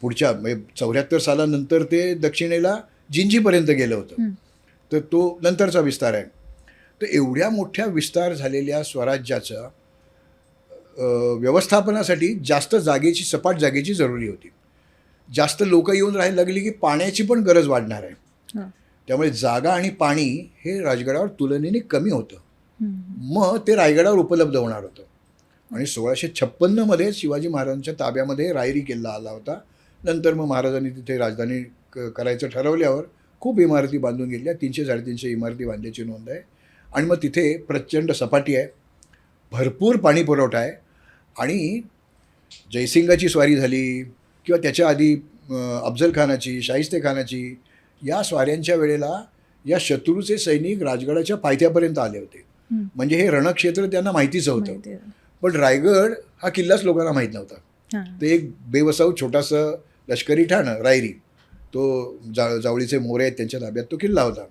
पुढच्या म्हणजे 74 सालानंतर ते दक्षिणेला जिंजीपर्यंत गेलं होतं. तर तो नंतरचा विस्तार आहे. तर एवढ्या मोठ्या विस्तार झालेल्या स्वराज्याचं व्यवस्थापनासाठी जास्त सपाट जागेची जरुरी होती. जास्त लोक येऊन राहायला लागली की पाण्याची पण गरज वाढणार आहे. त्यामुळे जागा आणि पाणी हे राजगडावर तुलनेने कमी होतं. मग ते रायगडावर उपलब्ध होणार होतं. आणि 1656 शिवाजी महाराजांच्या ताब्यामध्ये रायरी किल्ला आला होता. नंतर मग महाराजांनी तिथे राजधानी करायचं ठरवल्यावर खूप इमारती बांधून घेतल्या. 300-350 इमारती बांधल्याची नोंद आहे. आणि मग तिथे प्रचंड सपाटी आहे, भरपूर पाणी पुरवठा आहे. आणि जयसिंगाची स्वारी झाली किंवा त्याच्या आधी अफजल खानाची, शाहिस्ते खानाची, या स्वाऱ्यांच्या वेळेला या शत्रूचे सैनिक राजगडाच्या पायथ्यापर्यंत आले होते. म्हणजे हे रणक्षेत्र त्यांना माहितीच होतं. पण रायगड हा किल्लाच लोकांना माहीत नव्हता. ते एक बेवसाऊ छोटासा लष्करी ठाणं रायरी, तो जावळीचे मोरे आहेत त्यांच्या ताब्यात तो किल्ला होता.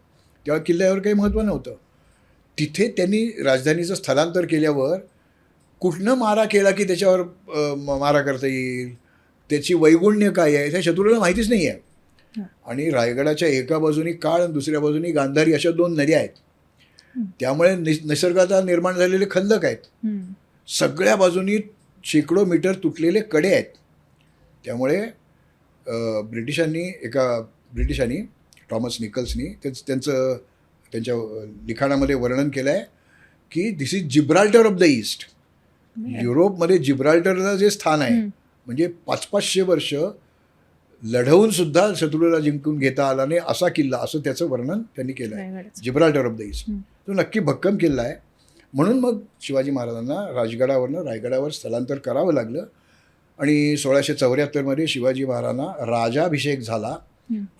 तेव्हा किल्ल्यावर काही महत्त्व नव्हतं. तिथे त्यांनी राजधानीचं स्थलांतर केल्यावर कुठनं मारा केला की त्याच्यावर मारा करता येईल, त्याची वैगुण्य काय आहे, त्या शत्रूला माहितीच नाही आहे. आणि रायगडाच्या एका बाजूनी काळ आणि दुसऱ्या बाजूनी गांधारी अशा 2 नद्या आहेत. त्यामुळे निसर्गात निर्माण झालेले खंदक आहेत. सगळ्या बाजूनी शेकडो मीटर तुटलेले कडे आहेत. त्यामुळे ब्रिटिशांनी टॉमस निकल्सनी त्यांच्या लिखाणामध्ये वर्णन केलं आहे की this is Gibraltar of the East. युरोपमध्ये जिब्राल्टरला जे स्थान आहे म्हणजे 500-500 वर्ष लढवून सुद्धा शत्रूला जिंकून घेता आला नाही असा किल्ला, असं त्याचं वर्णन त्यांनी केलं आहे. रायगडाचं. Gibraltar of the East. तो नक्की भक्कम किल्ला आहे. म्हणून मग शिवाजी महाराजांना राजगडावरनं रायगडावर स्थलांतर करावं लागलं आणि 1674 शिवाजी महाराजांना राजाभिषेक झाला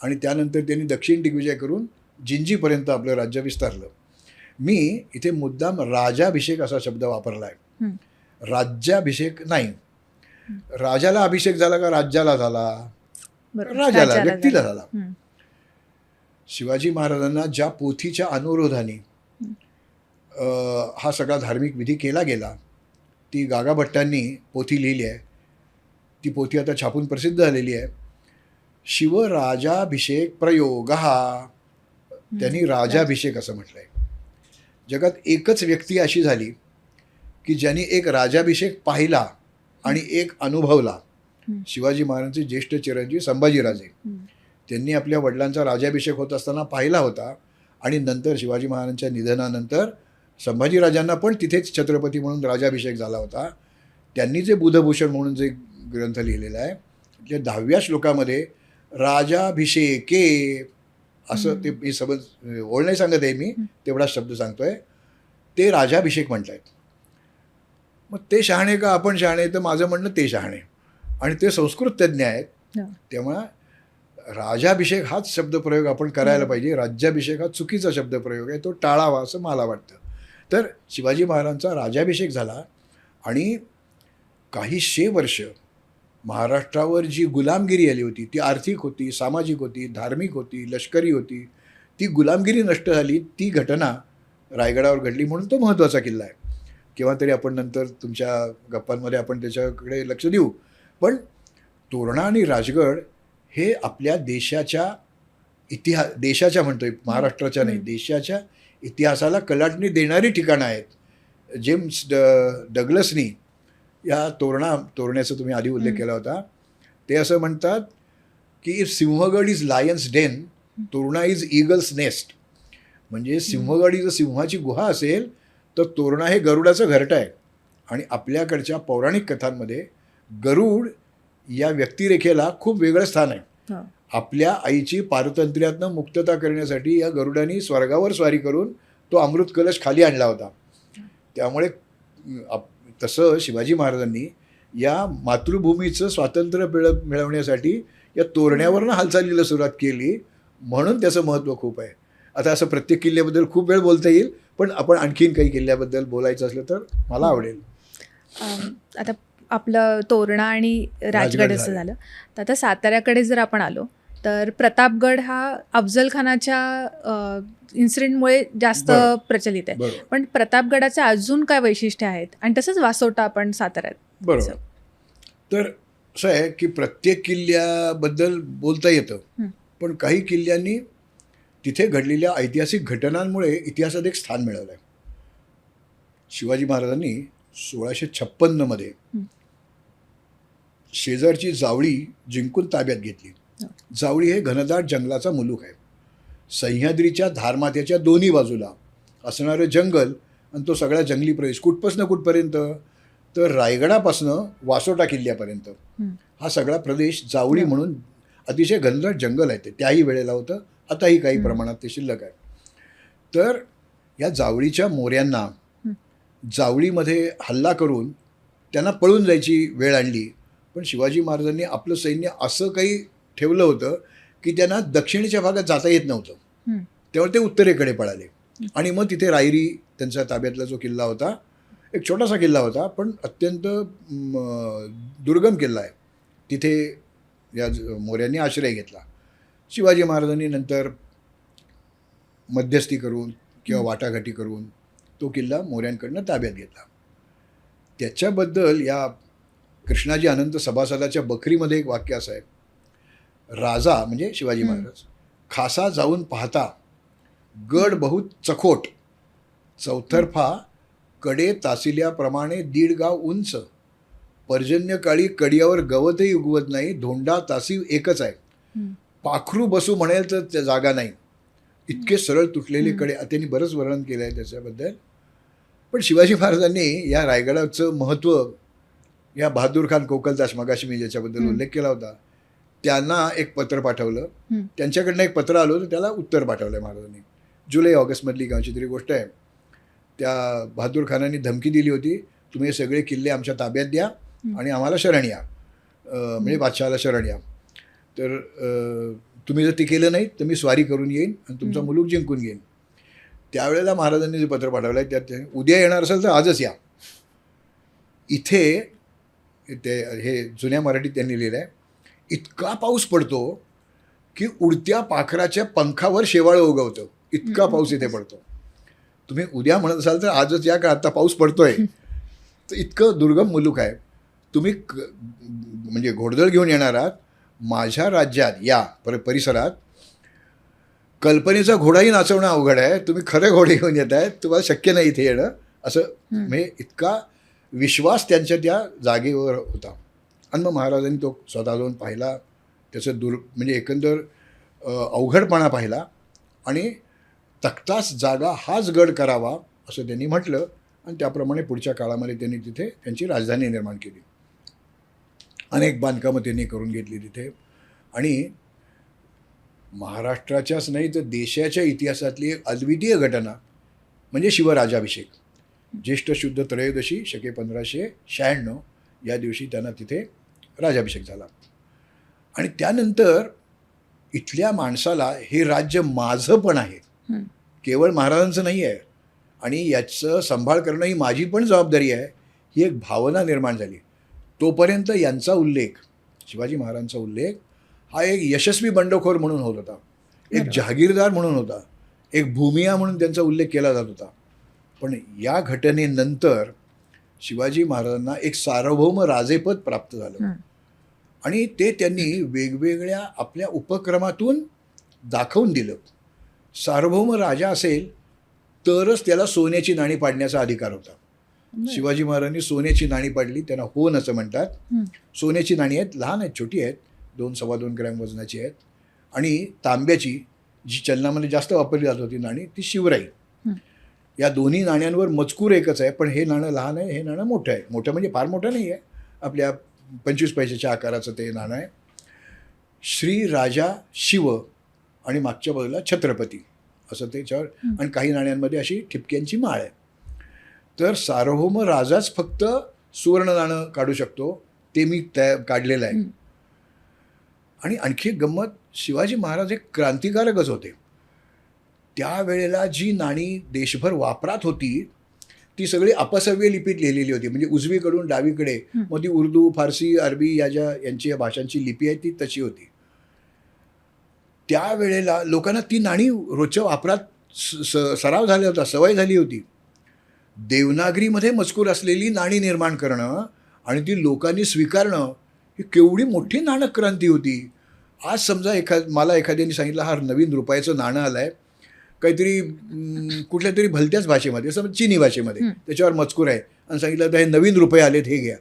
आणि त्यानंतर त्यांनी दक्षिण दिग्विजय करून जिंजीपर्यंत आपलं राज्य विस्तारलं. मी इथे मुद्दाम राजाभिषेक असा शब्द वापरला आहे, राज्याभिषेक नाही. राजाला अभिषेक झाला का राज्याला झाला? बरोबर. राजाला, राज्याला व्यक्तीला झालं. झाला. शिवाजी महाराजांना ज्या पोथीच्या अनुरोधाने हा सगळा धार्मिक विधी केला गेला, ती गागा भट्टांनी पोथी लिहिली आहे. ती पोथी आता छापून प्रसिद्ध झालेली आहे. शिवराजाभिषेक प्रयोग हा, त्यांनी राजाभिषेक असं म्हटलं आहे. जगात एकच व्यक्ती अशी झाली की ज्यांनी एक राजाभिषेक पाहिला आणि एक अनुभवला. शिवाजी महाराजांचे ज्येष्ठ चिरंजीव संभाजीराजे, त्यांनी आपल्या वडिलांचा राजाभिषेक होत असताना पाहिला होता आणि नंतर शिवाजी महाराजांच्या निधनानंतर संभाजीराजांना पण तिथेच छत्रपती म्हणून राजाभिषेक झाला होता. त्यांनी जे बुधभूषण म्हणून जे ग्रंथ लिहिलेला आहे, त्या 10व्या श्लोकामध्ये राजाभिषेके असं ते, मी समज ओळ नाही सांगत आहे, मी तेवढा शब्द सांगतोय, ते राजाभिषेक म्हणतायत. मग ते शहाणे का आपण शहाणे? तर माझं म्हणणं ते शहाणे आणि ते संस्कृत तज्ज्ञ आहेत. तेव्हा राजाभिषेक हाच शब्दप्रयोग आपण करायला पाहिजे. राज्याभिषेक हा चुकीचा शब्दप्रयोग आहे, तो टाळावा असं मला वाटतं. तर शिवाजी महाराजांचा राजाभिषेक झाला आणि काहीशे वर्ष महाराष्ट्रावर जी गुलामगिरी आली होती, ती आर्थिक होती, सामाजिक होती, धार्मिक होती, लष्करी होती, ती गुलामगिरी नष्ट झाली. ती घटना रायगडावर घडली म्हणून तो महत्त्वाचा किल्ला आहे. केव्हा तरी आपण नंतर तुमच्या गप्पांमध्ये आपण त्याच्याकडे लक्ष देऊ. पण तोरणा आणि राजगड हे आपल्या देशाच्या देशाच्या म्हणतोय, महाराष्ट्राच्या नाही, देशाच्या इतिहासाला कलाटणी देणारी ठिकाणं आहेत. जेम्स डग्लसनी या तोरण्याचा तुम्ही आधी उल्लेख केला होता. ते असं म्हणतात की if Sinhagad is lion's den, Torna is eagle's nest. म्हणजे सिंहगड ही जर सिंहाची गुहा असेल तर तोरणा हे गरुडाचं घरटं आहे. आणि आपल्याकडच्या पौराणिक कथांमध्ये गरुड या व्यक्तिरेखेला खूप वेगळं स्थान आहे. आपल्या आईची पारतंत्र्यातनं मुक्तता करण्यासाठी या गरुडाने स्वर्गावर स्वारी करून तो अमृत कलश खाली आणला होता. त्यामुळे तसं शिवाजी महाराजांनी या मातृभूमीचं स्वातंत्र्य मिळवण्यासाठी या तोरण्यावरनं हालचालीला सुरुवात केली, म्हणून त्याचं महत्त्व खूप आहे. आता असं प्रत्येक किल्ल्याबद्दल खूप वेळ बोलता येईल, पण आपण आणखीन काही किल्ल्याबद्दल बोलायचं असलं तर मला आवडेल. आता आपलं तोरणा आणि राजगड असं झालं, तर आता साताऱ्याकडे जर आपण आलो तर प्रतापगड हा अफजल खानाच्या इन्सिडेंटमुळे जास्त प्रचलित आहे. पण प्रतापगडाचे अजून काय वैशिष्ट्य आहेत? आणि तसंच वासोटा आपण साताऱ्यात. बरोबर. तर असं आहे की प्रत्येक किल्ल्याबद्दल बोलता येतं, पण काही किल्ल्यांनी तिथे घडलेल्या ऐतिहासिक घटनांमुळे इतिहासात एक स्थान मिळवलं आहे. शिवाजी महाराजांनी 1656 शेजारची जावळी जिंकून ताब्यात घेतली. जावळी हे घनदाट जंगलाचा मुलूक आहे. सह्याद्रीच्या धारमाथ्याच्या दोन्ही बाजूला असणारं जंगल आणि तो सगळा जंगली प्रदेश कुठपासनं कुठपर्यंत, तर रायगडापासनं वासोटा किल्ल्यापर्यंत हा सगळा प्रदेश जावळी म्हणून अतिशय घनदाट जंगल आहे. ते त्याही वेळेला होतं, आताही काही प्रमाणात ते शिल्लक आहे. तर या जावळीच्या मोऱ्यांना जावळीमध्ये हल्ला करून त्यांना पळून जायची वेळ आणली. पण शिवाजी महाराजांनी आपलं सैन्य असं काही ठेवलं होतं की त्यांना दक्षिणेच्या भागात जाता येत नव्हतं. त्यामुळे ते उत्तरेकडे पळाले आणि मग तिथे रायरी त्यांच्या ताब्यातला जो किल्ला होता, एक छोटासा किल्ला होता पण अत्यंत दुर्गम किल्ला आहे, तिथे या मोऱ्यांनी आश्रय घेतला. शिवाजी महाराजांनी नंतर मध्यस्थी करून किंवा वाटाघाटी करून तो किल्ला मोऱ्यांकडनं ताब्यात घेतला. त्याच्याबद्दल या कृष्णाजी अनंत सभासदाच्या बखरीमध्ये एक वाक्य असं आहे, राजा म्हणजे शिवाजी महाराज खासा जाऊन पाहता गड बहुत चखोट, चौथरफा कडे तासिल्याप्रमाणे 1.5 गाव उंच, पर्जन्यकाळी कडियावर गवतही उगवत नाही, धोंडा तासी एकच आहे, पाखरू बसू म्हणेल तर त्या जागा नाही, इतके सरळ तुटलेले कडे. त्यांनी बरंच वर्णन केलं आहे त्याच्याबद्दल. पण शिवाजी महाराजांनी या रायगडाचं महत्त्व, या बहादूर खान कोकलदास मगाशी मी ज्याच्याबद्दल उल्लेख केला होता, त्यांना एक पत्र पाठवलं. हं. त्यांच्याकडनं एक पत्र आलं होतं, त्याला उत्तर पाठवलं आहे महाराजांनी. जुलै ऑगस्टमधली काहीची तरी गोष्ट आहे. त्या बहादूर खानाने धमकी दिली होती, तुम्ही हे सगळे किल्ले आमच्या ताब्यात द्या आणि आम्हाला शरण या, म्हणजे बादशहाला शरण या. तर तुम्ही जर ते केलं नाही तर मी स्वारी करून येईन आणि तुमचा मुलूक जिंकून घेईन. त्यावेळेला महाराजांनी जे पत्र पाठवलं आहे त्यात उद्या येणार असेल तर आजच या. इथे ते हे जुन्या मराठीत त्यांनी लिहिलं आहे, इतका पाऊस पडतो की उडत्या पाखराच्या पंखावर शेवाळं उगवतं, इतका पाऊस इथे पडतो. तुम्ही उद्या म्हणत असाल तर आजच या, का आता पाऊस पडतोय. तर इतकं दुर्गम मुलूक आहे. तुम्ही म्हणजे घोडदळ घेऊन येणार आहात, माझ्या राज्यात या परिसरात कल्पनेचा घोडाही नाचवणं अवघड आहे, तुम्ही खरे घोडे घेऊन येत आहेत, तुम्हाला शक्य नाही इथे येणं. असं म्हणजे इतका विश्वास त्यांच्या त्या जागेवर होता. आणि मग महाराजांनी तो स्वतः जाऊन पाहिला, त्याचं म्हणजे एकंदर अवघडपणा पाहिला आणि तख्तास जागा हाच गड करावा असं त्यांनी म्हटलं आणि त्याप्रमाणे पुढच्या काळामध्ये त्यांनी तिथे त्यांची राजधानी निर्माण केली. अनेक बांधकामं त्यांनी करून घेतली तिथे. आणि महाराष्ट्राच्याच नाही तर देशाच्या इतिहासातली एक अद्वितीय घटना म्हणजे शिवराजाभिषेक. ज्येष्ठ शुद्ध त्रयोदशी शके 1596 या दिवशी त्यांना तिथे राजाभिषेक झाला. आणि त्यानंतर इथल्या माणसाला हे राज्य माझं पण आहे, केवळ महाराजांचं नाही आहे आणि याचं सांभाळ करणं ही माझी पण जबाबदारी आहे, ही एक भावना निर्माण झाली. तोपर्यंत यांचा उल्लेख, शिवाजी महाराजांचा उल्लेख हा एक यशस्वी बंडखोर म्हणून होत होता, एक जहागीरदार म्हणून होता, एक भूमिया म्हणून त्यांचा उल्लेख केला जात होता. पण या घटनेनंतर शिवाजी महाराजांना एक सार्वभौम राजेपद प्राप्त झालं आणि ते त्यांनी वेगवेगळ्या आपल्या उपक्रमातून दाखवून दिलं. सार्वभौम राजा असेल तरच त्याला सोन्याची नाणी पाडण्याचा अधिकार होता. शिवाजी महाराजांनी सोन्याची नाणी पाडली, त्यांना होन असं म्हणतात. सोन्याची नाणी आहेत, लहान आहेत, छोटी आहेत, 2-2.25 ग्रॅम वजनाची आहेत. आणि तांब्याची जी चलनामध्ये जास्त वापरली जात होती नाणी ती शिवराई. या दोन्ही नाण्यांवर मजकूर एकच आहे, पण हे नाणं लहान आहे, हे नाणं मोठं आहे. मोठं म्हणजे फार मोठं नाही आहे, आपल्या 25 पैशाच्या आकाराचं ते नाणं आहे. श्री राजा शिव आणि मागच्या बाजूला छत्रपती असं त्याच्यावर, आणि काही नाण्यांमध्ये अशी ठिपक्यांची माळ आहे. तर सार्वभौम राजाच फक्त सुवर्ण नाणं काढू शकतो, ते मी काढलेलं आहे. आणि आणखी एक गंमत, शिवाजी महाराज एक क्रांतिकारकच होते. त्यावेळेला जी नाणी देशभर वापरात होती ती सगळी अपसव्य लिपीत लिहिलेली होती, म्हणजे उजवीकडून डावीकडे. मग ती उर्दू, फारसी, अरबी यांची या भाषांची लिपी आहे ती तशी होती. त्यावेळेला लोकांना ती नाणी रोजच्या वापरात सराव झाला होता, सवय झाली होती. देवनागरीमध्ये मजकूर असलेली नाणी निर्माण करणं आणि ती लोकांनी स्वीकारणं ही केवढी मोठी नाणक क्रांती होती. आज समजा मला एखाद्याने सांगितलं हा नवीन रुपयाचं नाणं आलं आहे, काहीतरी कुठल्या तरी भलत्याच भाषेमध्ये, समजा चीनी भाषेमध्ये, त्याच्यावर मजकूर आहे, आणि सांगितलं तर हे नवीन रुपये आलेत, हे घ्या.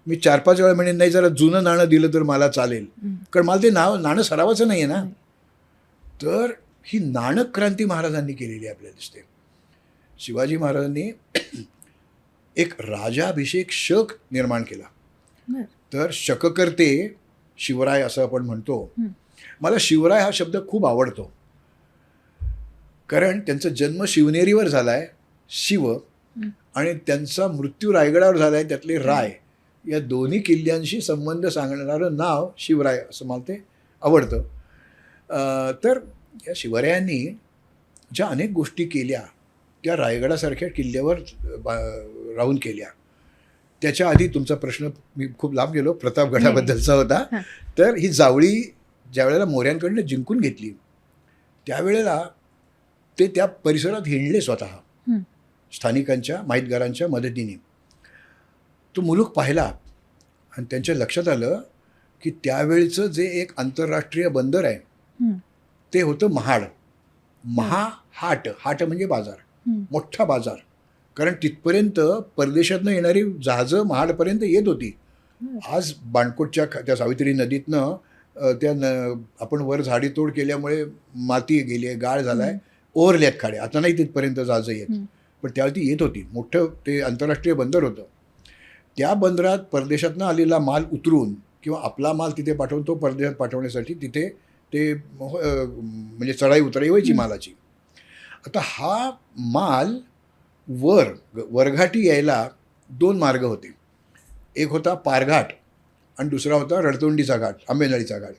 मी 4-5 वेळा म्हणेन नाही, जरा जुनं नाणं दिलं तर मला चालेल, कारण मला ते नाणं सरावाचं नाही आहे ना. तर ही नाणक क्रांती महाराजांनी केलेली आपल्याला दिसते. शिवाजी महाराजांनी एक राजाभिषेक शक निर्माण केला. तर शककर्ते शिवराय असं आपण म्हणतो. मला शिवराय हा शब्द खूप आवडतो, कारण त्यांचा जन्म शिवनेरीवर झाला आहे, शिव, आणि त्यांचा मृत्यू रायगडावर झाला आहे, त्यातले राय, या दोन्ही किल्ल्यांशी संबंध सांगणारं नाव शिवराय असं मला ते आवडतं. तर या शिवरायांनी ज्या अनेक गोष्टी केल्या त्या रायगडासारख्या किल्ल्यावर राहून केल्या. त्याच्या आधी तुमचा प्रश्न, मी खूप लांब गेलो, प्रतापगडाबद्दलचा होता. तर ही जावळी ज्या वेळेला मोऱ्यांकडनं जिंकून घेतली त्यावेळेला ते त्या परिसरात हिंडले स्वतः, स्थानिकांच्या माहितगारांच्या मदतीने. तो मुलूक पाहिला आणि त्यांच्या लक्षात आलं की त्यावेळचं जे एक आंतरराष्ट्रीय बंदर आहे ते होतं महाड. हाट म्हणजे बाजार, मोठा बाजार, कारण तिथपर्यंत परदेशातनं येणारी जहाजं महाडपर्यंत येत होती. आज बाणकोटच्या त्या सावित्री नदीतनं आपण वर झाडीतोड केल्यामुळे माती गेली आहे, गाळ झाला आहे, ओव्हरल्यात खाड्या, आता नाही तिथपर्यंत जहाजं येत, पण त्यावेळी ती येत होती. मोठं ते आंतरराष्ट्रीय बंदर होतं. त्या बंदरात परदेशातनं आलेला माल उतरून किंवा आपला माल तिथे पाठवून तो परदेशात पाठवण्यासाठी तिथे ते म्हणजे चढाई उतराई व्हायची मालाची. आता हा माल वरघाटी यायला 2 मार्ग होते. एक होता पारघाट आणि दुसरा होता रडतोंडीचा घाट, आंबेनळीचा घाट.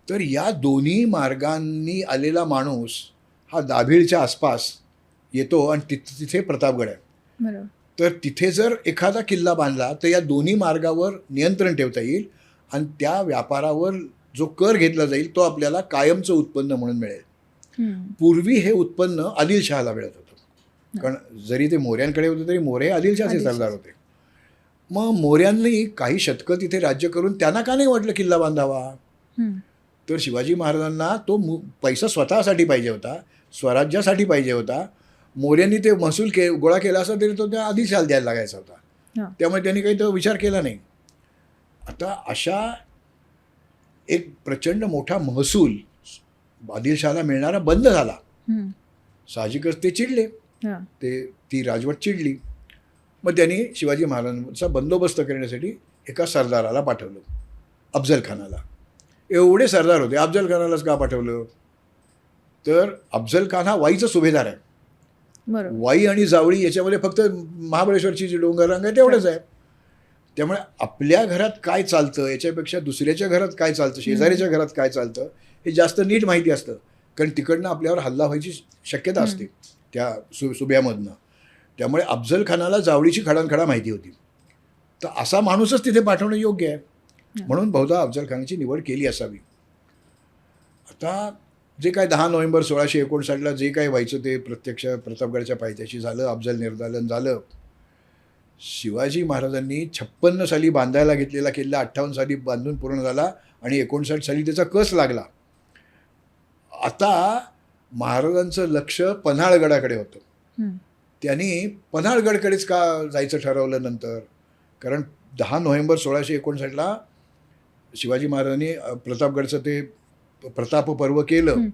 तर या दोन्ही मार्गांनी आलेला माणूस हा दाभिळच्या आसपास येतो आणि तिथे प्रतापगड आहे. बरोबर. तर तिथे जर एखादा किल्ला बांधला तर या दोन्ही मार्गावर नियंत्रण ठेवता येईल आणि त्या व्यापारावर जो कर घेतला जाईल तो आपल्याला कायमचं उत्पन्न म्हणून मिळेल. पूर्वी हे उत्पन्न आदिलशहाला मिळत होतं, कारण जरी ते मोऱ्यांकडे होते तरी मोरे आदिलशहाचे सरदार होते. मग मोऱ्यांनी काही शतकं तिथे राज्य करून त्यांना का नाही वाटलं किल्ला बांधावा. तर शिवाजी महाराजांना तो पैसा स्वतःसाठी पाहिजे होता, स्वराज्यासाठी पाहिजे होता. मोऱ्यांनी ते महसूल गोळा केला असता तरी तो त्या आदिलशहाला द्यायला लागायचा होता. त्यामुळे त्यांनी काही तो विचार केला नाही. आता अशा एक प्रचंड मोठा महसूल आदिलशहाला मिळणारा बंद झाला. साहजिकच ते चिडले, ती राजवट चिडली. मग त्यांनी शिवाजी महाराजांचा बंदोबस्त करण्यासाठी एका सरदाराला पाठवलं, अफजल खानाला. एवढे सरदार होते, अफजल खानालाच का पाठवलं, तर अफजल खान हा वाईचा सुभेदार आहे. वाई आणि जावळी याच्यामध्ये फक्त महाबळेश्वरची जी डोंगर रांग आहे तेवढंच आहे. त्यामुळे आपल्या घरात काय चालतं याच्यापेक्षा दुसऱ्याच्या घरात काय चालतं, शेजाऱ्याच्या घरात काय चालतं हे जास्त नीट माहिती असतं, कारण तिकडनं आपल्यावर हल्ला व्हायची शक्यता असते त्या सुभ्यामधनं. त्यामुळे अफजल खानाला जावळीची खडानखडा माहिती होती. तर असा माणूसच तिथे पाठवणं योग्य आहे, म्हणून बहुधा अफजल खानाची निवड केली असावी. आता जे काय 10 नोव्हेंबर 1659ला जे काय व्हायचं ते प्रत्यक्ष प्रतापगडच्या पायथ्याशी झालं. अफजल निर्दालन झालं. शिवाजी महाराजांनी 56 साली बांधायला घेतलेला किल्ला 58 साली बांधून पूर्ण झाला आणि 59 साली त्याचा कस लागला. आता महाराजांचं लक्ष पन्हाळगडाकडे होतं. त्यांनी पन्हाळगडकडेच का जायचं ठरवलं नंतर, कारण 10 नोव्हेंबर 1659ला शिवाजी महाराजांनी प्रतापगडचं ते प्रताप पर्व केलं.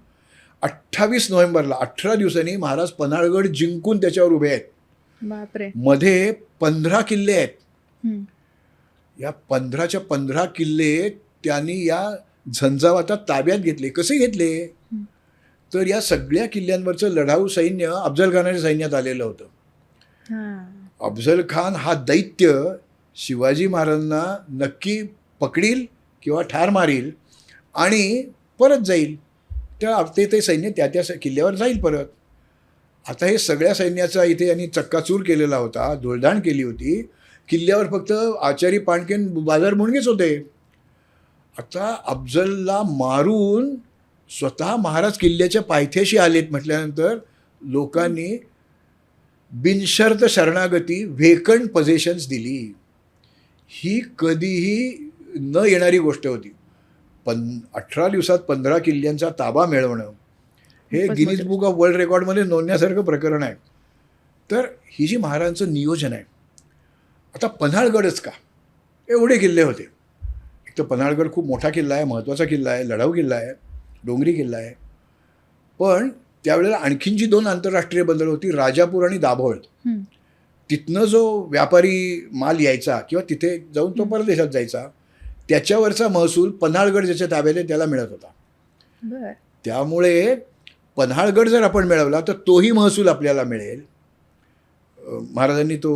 28 नोव्हेंबरला 18 दिवसांनी महाराज पन्हाळगड जिंकून त्याच्यावर उभे आहेत. बापरे. मध्ये 15 किल्ले आहेत. या 15च्या 15 किल्ले त्यांनी या झंझावातात ताब्यात घेतले. कसे घेतले, तर या सगळ्या किल्ल्यांवरचं लढाऊ सैन्य अफजल खानाच्या सैन्यात आलेलं होतं. अफजल खान हा दैत्य शिवाजी महाराजांना नक्की पकडील किंवा ठार मारील आणि परत जाईल. ते सैन्य त्या किल्ल्यावर जाईल परत. आता हे सगळ्या सैन्याचा इथे यांनी चक्काचूर केलेला होता, धुळधाण केली होती. किल्ल्यावर फक्त आचारी पाणकेन बाजार मुणगेच होते. आता अफजलला मारून स्वतः महाराज किल्ल्याच्या पायथ्याशी आलेत म्हटल्यानंतर लोकांनी बिनशर्त शरणागती, व्हेकंट पोझिशन्स दिली. ही कधीही न येणारी गोष्ट होती. 18 दिवसात 15 किल्ल्यांचा ताबा मिळवणं हे गिनीज बुक ऑफ वर्ल्ड रेकॉर्डमध्ये नोंदण्यासारखं प्रकरण आहे. तर ही जी महाराजांचं नियोजन आहे. आता पन्हाळगडच का, एवढे किल्ले होते. एक तर पन्हाळगड खूप मोठा किल्ला आहे, महत्त्वाचा किल्ला आहे, लढाऊ किल्ला आहे, डोंगरी किल्ला आहे. पण त्यावेळेला आणखीन जी 2 आंतरराष्ट्रीय बंदरं होती, राजापूर आणि दाभोळ. तिथनं जो व्यापारी माल यायचा किंवा तिथे जाऊन तो परदेशात जायचा त्याच्यावरचा महसूल पन्हाळगड ज्याच्या ताब्यात आहे त्याला मिळत होता. त्यामुळे पन्हाळगड जर आपण मिळवला तर तोही महसूल आपल्याला मिळेल. महाराजांनी तो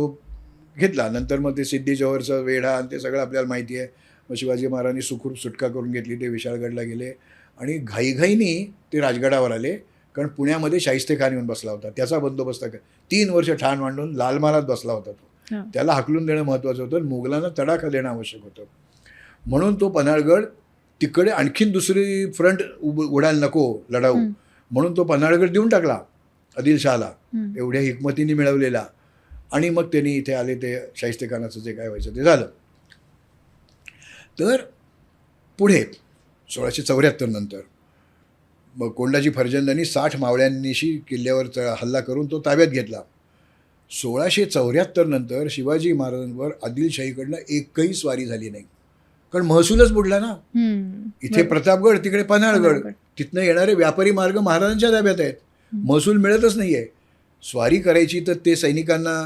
घेतला. नंतर मग ते सिद्धी जोहरचं वेढा आणि ते सगळं आपल्याला माहिती आहे. मग शिवाजी महाराजांनी सुखरूप सुटका करून घेतली. ते विशाळगडला गेले आणि घाईघाईनी ते राजगडावर आले, कारण पुण्यामध्ये शाहिस्ते खान येऊन बसला होता. त्याचा बंदोबस्त 3 वर्ष ठाण मांडून लाल महालात बसला होता तो. त्याला हाकलून देणं महत्त्वाचं होतं, मुघलांना तडाखा देणं आवश्यक होतं. म्हणून तो पन्हाळगड तिकडे आणखीन दुसरी फ्रंट उडायला नको लढाऊ, म्हणून तो पन्हाळगड देऊन टाकला आदिलशहाला, एवढ्या हिकमतीने मिळवलेला. आणि मग त्यांनी इथे आले, ते शाहिस्ते खानाचं जे काय व्हायचं ते झालं. तर पुढे 1674 नंतर मग कोंडाजी फर्जंदांनी 60 मावळ्यांनीशी किल्ल्यावर हल्ला करून तो ताब्यात घेतला. 1674 नंतर शिवाजी महाराजांवर आदिलशाहीकडनं एकही स्वारी झाली नाही, कारण महसूलच बुडला ना. इथे प्रतापगड, तिकडे पन्हाळगड, तिथनं येणारे व्यापारी मार्ग महाराजांच्या ताब्यात आहेत. महसूल मिळतच नाही आहे. स्वारी करायची तर ते सैनिकांना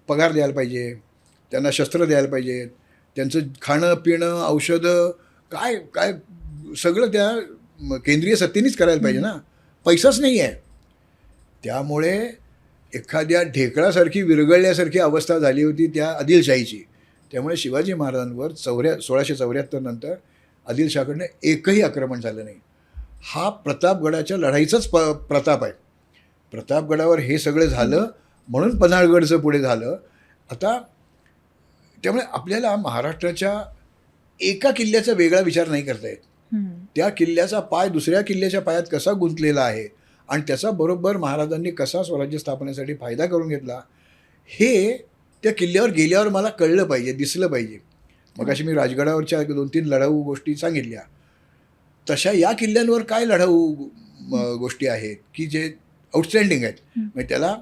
पगार द्यायला पाहिजे, त्यांना शस्त्र द्यायला पाहिजेत, त्यांचं खाणं पिणं औषधं काय काय सगळं त्या केंद्रीय सत्तेनेच करायला पाहिजे ना. पैसाच नाही आहे. त्यामुळे एखाद्या ढेकळासारखी विरघळल्यासारखी अवस्था झाली होती त्या आदिलशाहीची. त्यामुळे शिवाजी महाराजांवर 1674 नंतर आदिलशाहकडनं एकही आक्रमण झालं नाही. हा प्रतापगडाच्या लढाईचाच प्रताप आहे. प्रतापगडावर हे सगळं झालं म्हणून पन्हाळगडचं पुढे झालं. आता त्यामुळे आपल्याला महाराष्ट्राच्या एका किल्ल्याचा वेगळा विचार नाही करता येत. त्या किल्ल्याचा पाय दुसऱ्या किल्ल्याच्या पायात कसा गुंतलेला आहे आणि त्याचा बरोबर महाराजांनी कसा स्वराज्य स्थापनेसाठी फायदा करून घेतला हे त्या किल्ल्यावर गेल्यावर मला कळलं पाहिजे, दिसलं पाहिजे. मग अशी मी राजगडावरच्या 2-3 लढाऊ गोष्टी सांगितल्या. तशा या किल्ल्यांवर काय लढाऊ गोष्टी आहेत की जे आउटस्टँडिंग आहेत. म्हणजे त्याला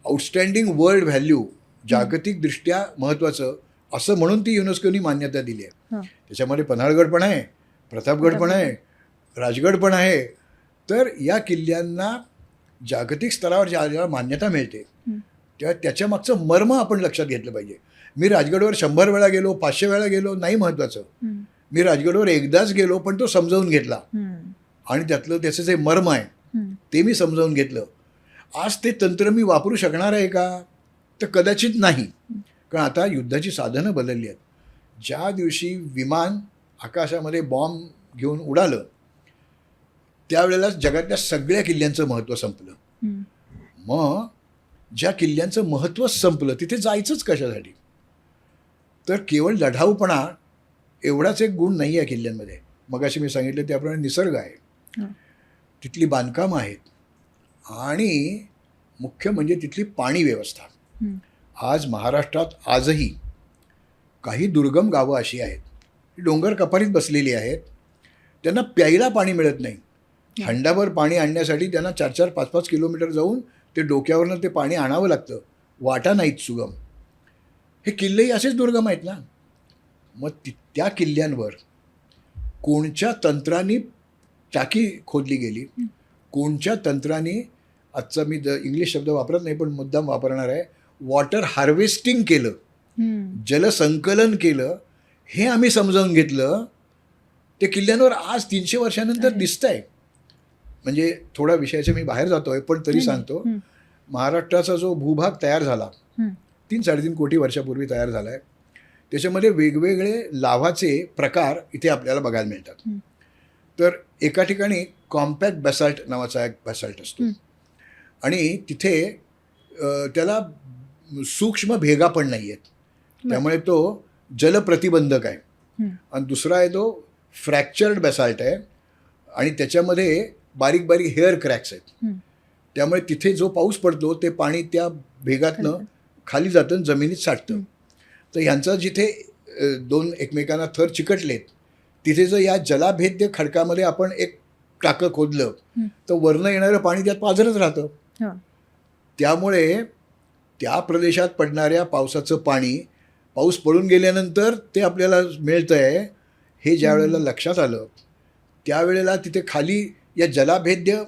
आउटस्टँडिंग वर्ल्ड व्हॅल्यू, जागतिकदृष्ट्या महत्त्वाचं असं म्हणून ती युनेस्कोनी मान्यता दिली आहे. त्याच्यामध्ये पन्हाळगड पण आहे, प्रतापगड पण आहे, राजगड पण आहे. तर या किल्ल्यांना जागतिक स्तरावर ज्या मान्यता मिळते तेव्हा त्याच्या मागचं मर्म आपण लक्षात घेतलं पाहिजे. मी राजगडवर 100 वेळा गेलो, 500 वेळा गेलो नाही महत्त्वाचं. मी राजगडवर एकदाच गेलो पण तो समजावून घेतला आणि त्याचं जे मर्म आहे ते मी समजावून घेतलं. आज ते तंत्र मी वापरू शकणार आहे का? तर कदाचित नाही. कारण आता युद्धाची साधनं बदलली आहेत. ज्या दिवशी विमान आकाशामध्ये बॉम्ब घेऊन उडालं त्यावेळेला जगातल्या सगळ्या किल्ल्यांचं महत्त्व संपलं. मग ज्या किल्ल्यांचं महत्त्वच संपलं तिथे जायचंच कशासाठी? तर केवळ लढाऊपणा एवढाच एक गुण नाही आहे किल्ल्यांमध्ये. मगाशी मी सांगितलं त्याप्रमाणे निसर्ग आहे, तिथली बांधकामं आहेत आणि मुख्य म्हणजे तिथली पाणी व्यवस्था. आज महाराष्ट्रात आजही काही दुर्गम गावं अशी आहेत, डोंगर कपारीत बसलेली आहेत, त्यांना प्यायला पाणी मिळत नाही. हंडाभर पाणी आणण्यासाठी त्यांना 4-4, 5-5 किलोमीटर जाऊन ते डोक्यावरनं ते पाणी आणावं लागतं. वाटा नाहीत सुगम. हे किल्लेही असेच दुर्गम आहेत ना. मग त्या किल्ल्यांवर कोणत्या तंत्राने टाकी खोदली गेली, कोणत्या तंत्राने, आजचा मी इंग्लिश शब्द वापरत नाही पण मुद्दाम वापरणार आहे, वॉटर हार्वेस्टिंग केलं, जलसंकलन केलं, हे आम्ही समजावून घेतलं. ते किल्ल्यांवर आज 300 वर्षानंतर दिसतंय. म्हणजे थोडा विषयाच्या मी बाहेर जातोय पण तरी सांगतो. महाराष्ट्राचा जो भूभाग तयार झाला 3-3.5 कोटी वर्षापूर्वी तयार झाला आहे, त्याच्यामध्ये वेगवेगळे लाव्हाचे प्रकार इथे आपल्याला बघायला मिळतात. तर एका ठिकाणी कॉम्पॅक्ट बॅसाल्ट नावाचा एक बॅसाल्ट असतो आणि तिथे त्याला सूक्ष्म भेगा पण नाही आहेत, त्यामुळे तो जलप्रतिबंधक आहे. आणि दुसरा आहे तो फ्रॅक्चर्ड बॅसाल्ट आहे आणि त्याच्यामध्ये बारीक बारीक हेअर क्रॅक्स आहेत. त्यामुळे तिथे जो पाऊस पडतो ते पाणी त्या भेगातनं खाली जातं, जमिनीत साठतं. तर ह्यांचा जिथे 2 एकमेकांना थर चिकटलेत तिथे जर या जलाभेद्य खडकामध्ये आपण एक टाकं खोदलं तर वरनं येणारं पाणी त्यात पाझरत राहतं. त्यामुळे त्या प्रदेशात पडणाऱ्या पावसाचं पाणी पाऊस पडून गेल्यानंतर ते आपल्याला मिळतं आहे. हे ज्या वेळेला लक्षात आलं त्यावेळेला तिथे खाली या जलाभेद्य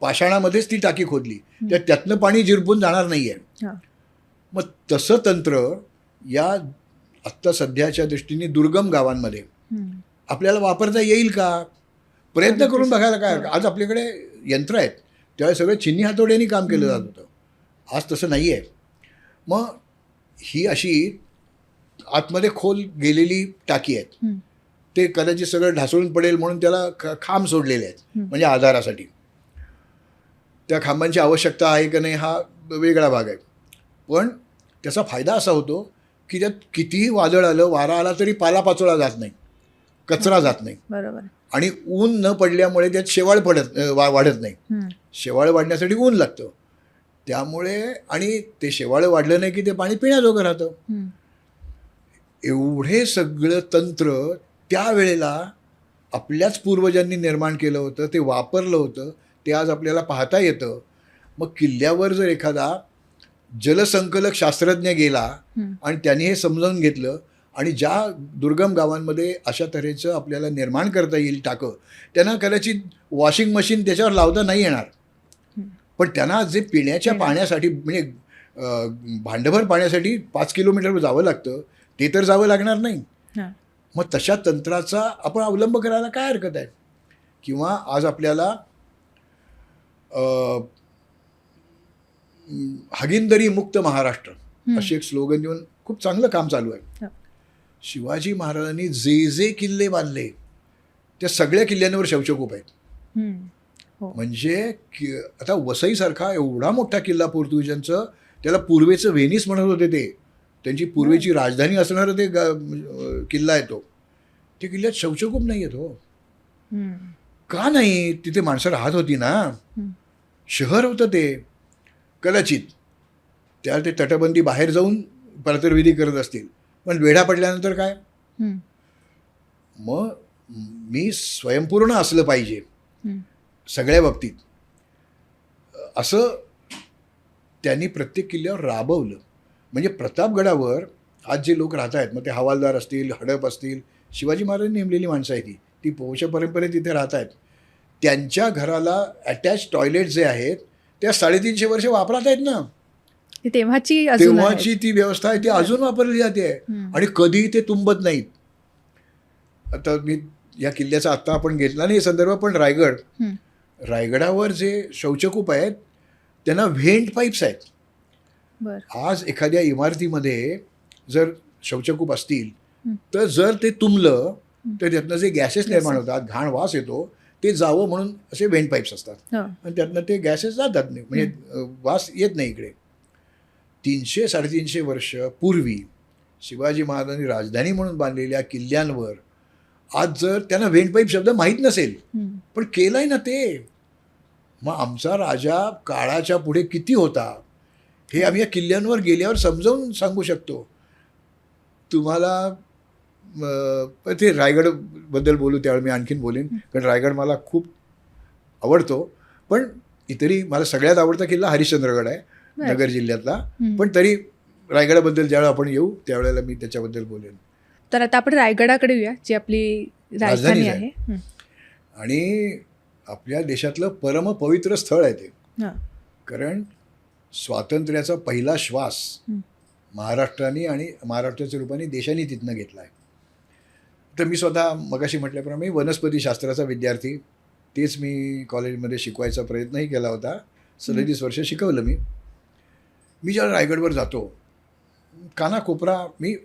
पाषाणामध्येच ती टाकी खोदली, त्यातनं पाणी जिरपून जाणार नाही आहे. मग तसं तंत्र या आत्ता सध्याच्या दृष्टीने दुर्गम गावांमध्ये आपल्याला वापरता येईल का? प्रयत्न करून बघायला काय. आज आपल्याकडे यंत्र आहेत, त्यावेळेस सगळं चिन्नी हातोड्यांनी काम केलं जात होतं. आज तसं नाही आहे. मग ही अशी आतमध्ये खोल गेलेली टाकी आहेत, ते कदाचित सगळं ढासळून पडेल म्हणून त्याला खांब सोडलेले आहेत म्हणजे आधारासाठी. त्या खांबांची आवश्यकता आहे का नाही हा वेगळा भाग आहे. पण त्याचा फायदा असा होतो की त्यात कितीही वादळ आलं, वारा आला तरी पालापाचोळा जात नाही, कचरा जात नाही. बरोबर. आणि ऊन न पडल्यामुळे त्यात शेवाळ वाढत नाही. शेवाळ वाढण्यासाठी ऊन लागतं. त्यामुळे आणि ते शेवाळ वाढलं नाही की ते पाणी पिण्याजोगं राहतं. एवढे सगळं तंत्र त्यावेळेला आपल्याच पूर्वजांनी निर्माण केलं होतं, ते वापरलं होतं, ते आज आपल्याला पाहता येतं. मग किल्ल्यावर जर एखादा जलसंकलक शास्त्रज्ञ गेला आणि त्यांनी हे समजावून घेतलं आणि ज्या दुर्गम गावांमध्ये अशा तऱ्हेचं आपल्याला निर्माण करता येईल टाकं, त्यांना कदाचित वॉशिंग मशीन त्याच्यावर लावता नाही येणार, पण त्यांना जे पिण्याच्या पाण्यासाठी म्हणजे भांडभर पाण्यासाठी 5 किलोमीटर जावं लागतं ते तर जावं लागणार नाही. हां. मग तशा तंत्राचा आपण अवलंब करायला काय हरकत आहे? किंवा आज आपल्याला हागिंदरी मुक्त महाराष्ट्र अशी एक स्लोगन देऊन खूप चांगलं काम चालू आहे. हो. शिवाजी महाराजांनी जे जे किल्ले बांधले त्या सगळ्या किल्ल्यांवर शौचकूप आहेत. हो. म्हणजे आता वसईसारखा एवढा मोठा किल्ला पोर्तुगीजांचं, त्याला पूर्वेचं व्हेनिस म्हणत होते. ते त्यांची पूर्वेची राजधानी असणारं ते किल्ला आहे तो. त्या किल्ल्यात शौचकूप नाही आहेत हो. का नाही? तिथे माणसं राहत होती ना. शहर होतं ते. कदाचित त्या ते तटबंदी बाहेर जाऊन प्रातर्विधी करत असतील, पण वेढा पडल्यानंतर काय? मग मी स्वयंपूर्ण असलं पाहिजे सगळ्या बाबतीत, असं त्यांनी प्रत्येक किल्ल्यावर राबवलं. म्हणजे प्रतापगडावर आज जे लोक राहत आहेत, मग ते हवालदार असतील, हडप असतील, शिवाजी महाराजांनी नेमलेली माणसं आहेत. ती वंश परंपरेत तिथे राहत आहेत. त्यांच्या घराला अटॅच टॉयलेट जे आहेत त्या 350 वर्ष वापरात आहेत ना. ती तेव्हाची अजून आहे. तेव्हाची ती व्यवस्था आहे, ती अजून वापरली जाते. आणि कधीही ते तुंबत नाहीत. आता मी या किल्ल्याचा आत्ता आपण घेतला नाही संदर्भ, पण रायगडावर जे शौचकूप आहेत त्यांना व्हेंट पाईप्स आहेत. आज एखाद्या इमारतीमध्ये जर शौचकूप असतील तर जर ते तुंबलं तर त्यातनं जे गॅसेस निर्माण होतात, घाण वास येतो, ते जावं म्हणून असे व्हेंट पाईप्स असतात आणि त्यातनं ते गॅसेस जातात नाही, म्हणजे वास येत नाही इकडे. 300-350 वर्ष पूर्वी शिवाजी महाराजांनी राजधानी म्हणून बांधलेल्या किल्ल्यांवर आज जर त्यांना व्हेंट पाईप शब्द माहीत नसेल, पण केलंय ना ते. मग आमचा राजा काळाच्या पुढे किती होता हे आम्ही या किल्ल्यांवर गेल्यावर समजावून सांगू शकतो तुम्हाला. ते रायगडबद्दल बोलू त्यावेळी मी आणखीन बोलेन, कारण रायगड मला खूप आवडतो. पण इतरही मला सगळ्यात आवडता किल्ला हरिश्चंद्रगड आहे, नगर जिल्ह्यातला. पण तरी रायगडाबद्दल ज्यावेळेला आपण येऊ त्यावेळेला मी त्याच्याबद्दल बोलेन. तर आता आपण रायगडाकडे येऊया, जी आपली राजधानी आहे. आणि आपल्या देशातलं परमपवित्र स्थळ आहे ते. कारण स्वातंत्र्याचा पहिला श्वास महाराष्ट्राने आणि महाराष्ट्राच्या रूपाने देशाने तिथनं घेतला आहे. तर मी स्वतः मगाशी म्हटल्याप्रमाणे वनस्पतीशास्त्राचा विद्यार्थी, तेच मी कॉलेजमध्ये शिकवायचा प्रयत्नही केला होता. 37 वर्ष शिकवलं मी. जेव्हा रायगडवर जातो, कानाकोपरा मी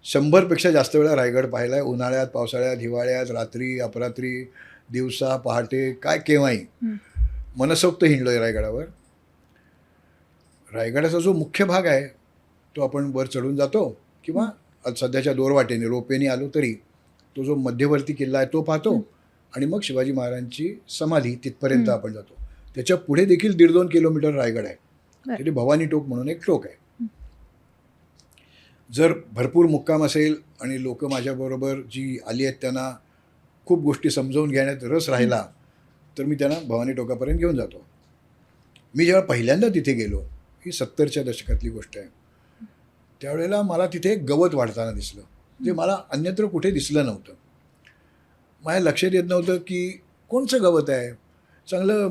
100पेक्षा जास्त वेळा रायगड पाहिला आहे. उन्हाळ्यात, पावसाळ्यात, हिवाळ्यात, रात्री, अपरात्री, दिवसा, पहाटे, काय केव्हाही मनसोक्त हिंडलो आहे रायगडावर. रायगडाचा जो मुख्य भाग आहे तो आपण वर चढून जातो, किंवा सध्याच्या दोरवाटेने रोपेने आलो तरी तो जो मध्यवर्ती किल्ला आहे तो पाहतो. आणि मग शिवाजी महाराजांची समाधी तिथपर्यंत आपण जातो. त्याच्या पुढे देखील 1.5-2 किलोमीटर रायगड आहे. तिथे भवानी टोक म्हणून एक टोक आहे. जर भरपूर मुक्काम असेल आणि लोक माझ्याबरोबर जी आली आहेत त्यांना खूप गोष्टी समजावून घेण्यात रस राहिला तर मी त्यांना भवानी टोकापर्यंत घेऊन जातो. मी जेव्हा पहिल्यांदा तिथे गेलो, ही 70च्या दशकातली गोष्ट आहे, त्यावेळेला मला तिथे गवत वाढताना दिसलं, जे मला अन्यत्र कुठे दिसलं नव्हतं. माझ्या लक्षात येत नव्हतं की कोणचं गवत आहे. चांगलं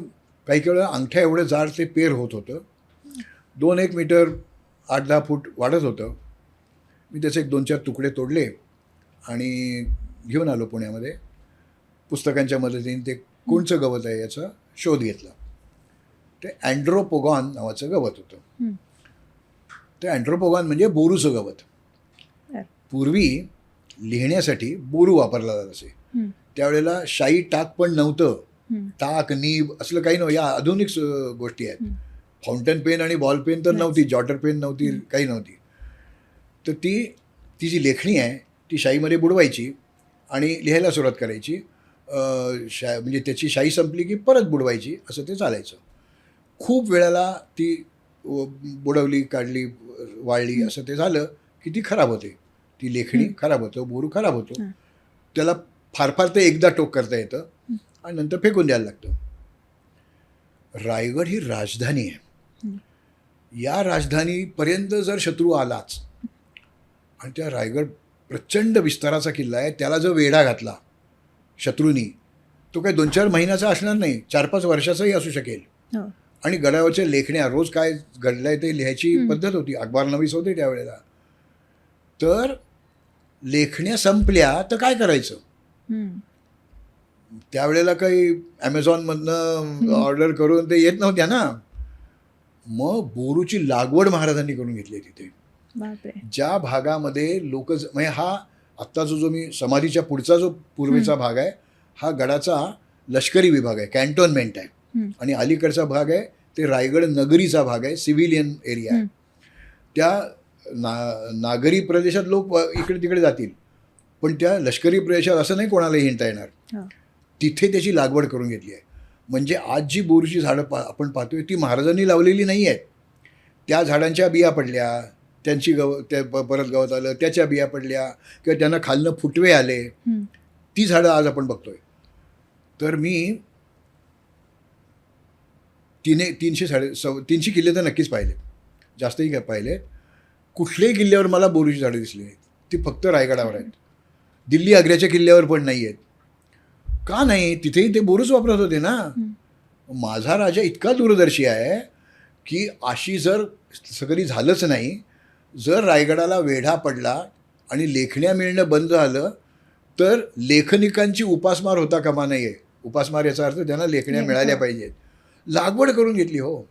काही वेळा अंगठ्या एवढं जाड ते पेर होत होतं. 2-1 मीटर 8-10 फूट वाढत होतं. मी त्याचे 1-2-4 तुकडे तोडले आणि घेऊन आलो पुण्यामध्ये. पुस्तकांच्या मदतीने ते कोणचं गवत आहे याचा शोध घेतला. ते अँड्रोपोगॉन नावाचं गवत होतं. ते अँड्रोपोगॉन म्हणजे बोरूचं गवत. पूर्वी लिहिण्यासाठी बोरू वापरला जात असे. त्यावेळेला शाई टाक पण नव्हतं. टाक, नीब असलं काही नव्हतं. या आधुनिक गोष्टी आहेत. फाउंटन पेन आणि बॉल पेन तर नव्हती, जॉटर पेन नव्हती, काही नव्हती. तर ती जी लेखणी आहे ती शाईमध्ये बुडवायची आणि लिहायला सुरुवात करायची. म्हणजे त्याची शाई संपली की परत बुडवायची, असं ते चालायचं. खूप वेळेला ती बुडवली, काढली, वाळली, असं ते झालं की ती खराब होते. ती लेखणी खराब होतं, बोरू खराब होतो. त्याला फार फार ते एकदा टोक करता येतं आणि नंतर फेकून द्यायला लागतं. रायगड ही राजधानी आहे. या राजधानीपर्यंत जर शत्रू आलाच आणि त्या रायगड प्रचंड विस्ताराचा किल्ला आहे, त्याला जर वेढा घातला शत्रूंनी, तो काही 2-4 महिन्याचा असणार नाही, 4-5 वर्षाचाही असू शकेल. आणि गडावरच्या लेखण्या रोज काय घडलंय ते लिहायची पद्धत होती. अखबारनवीस होते त्यावेळेला. तर लेखण्या संपल्या तर काय करायचं. हम्म. त्यावेळेला काही ॲमेझॉनमधनं ऑर्डर करून ते येत नव्हत्या ना. मग बोरूची लागवड महाराजांनी करून घेतली तिथे. बापरे. ज्या भागामध्ये लोक म्हणजे हा आत्ताचा जो मी समाधीच्या पुढचा जो पूर्वेचा भाग आहे हा गडाचा लष्करी विभाग आहे, कॅन्टोन्मेंट आहे. हम्म. आणि अलीकडचा भाग आहे ते रायगड नगरीचा भाग आहे, सिव्हिलियन एरिया आहे. त्या नागरी प्रदेशात लोक इकडे तिकडे जातील, पण त्या लष्करी प्रदेशात असं नाही कोणालाही हिंडता येणार. हा. तिथे त्याची लागवड करून घेतली आहे. म्हणजे आज जी बोरूची झाडं आपण पाहतोय ती महाराजांनी लावलेली नाही आहेत. त्या झाडांच्या बिया पडल्या, त्यांची परत गवत आलं, त्याच्या बिया पडल्या किंवा त्यांना खालनं फुटवे आले, हम्म. ती झाडं आज आपण बघतोय. तर मी 300 किल्ले तर नक्कीच पाहिले, जास्तही काय पाहिले. कुठल्याही किल्ल्यावर मला बोरूची झाडं दिसली नाहीत. ती फक्त रायगडावर आहेत. दिल्ली आग्र्याच्या किल्ल्यावर पण नाही आहेत. का नाही? तिथेही ते बोरूच वापरत होते ना. माझा राजा इतका दूरदर्शी आहे की अशी जर कधी झालंच नाही, जर रायगडाला वेढा पडला आणि लेखण्या मिळणं बंद झालं तर लेखनिकांची उपासमार होता कामा नये. उपासमार याचा अर्थ त्यांना लेखण्या मिळाल्या पाहिजेत. लागवड करून घेतली हो.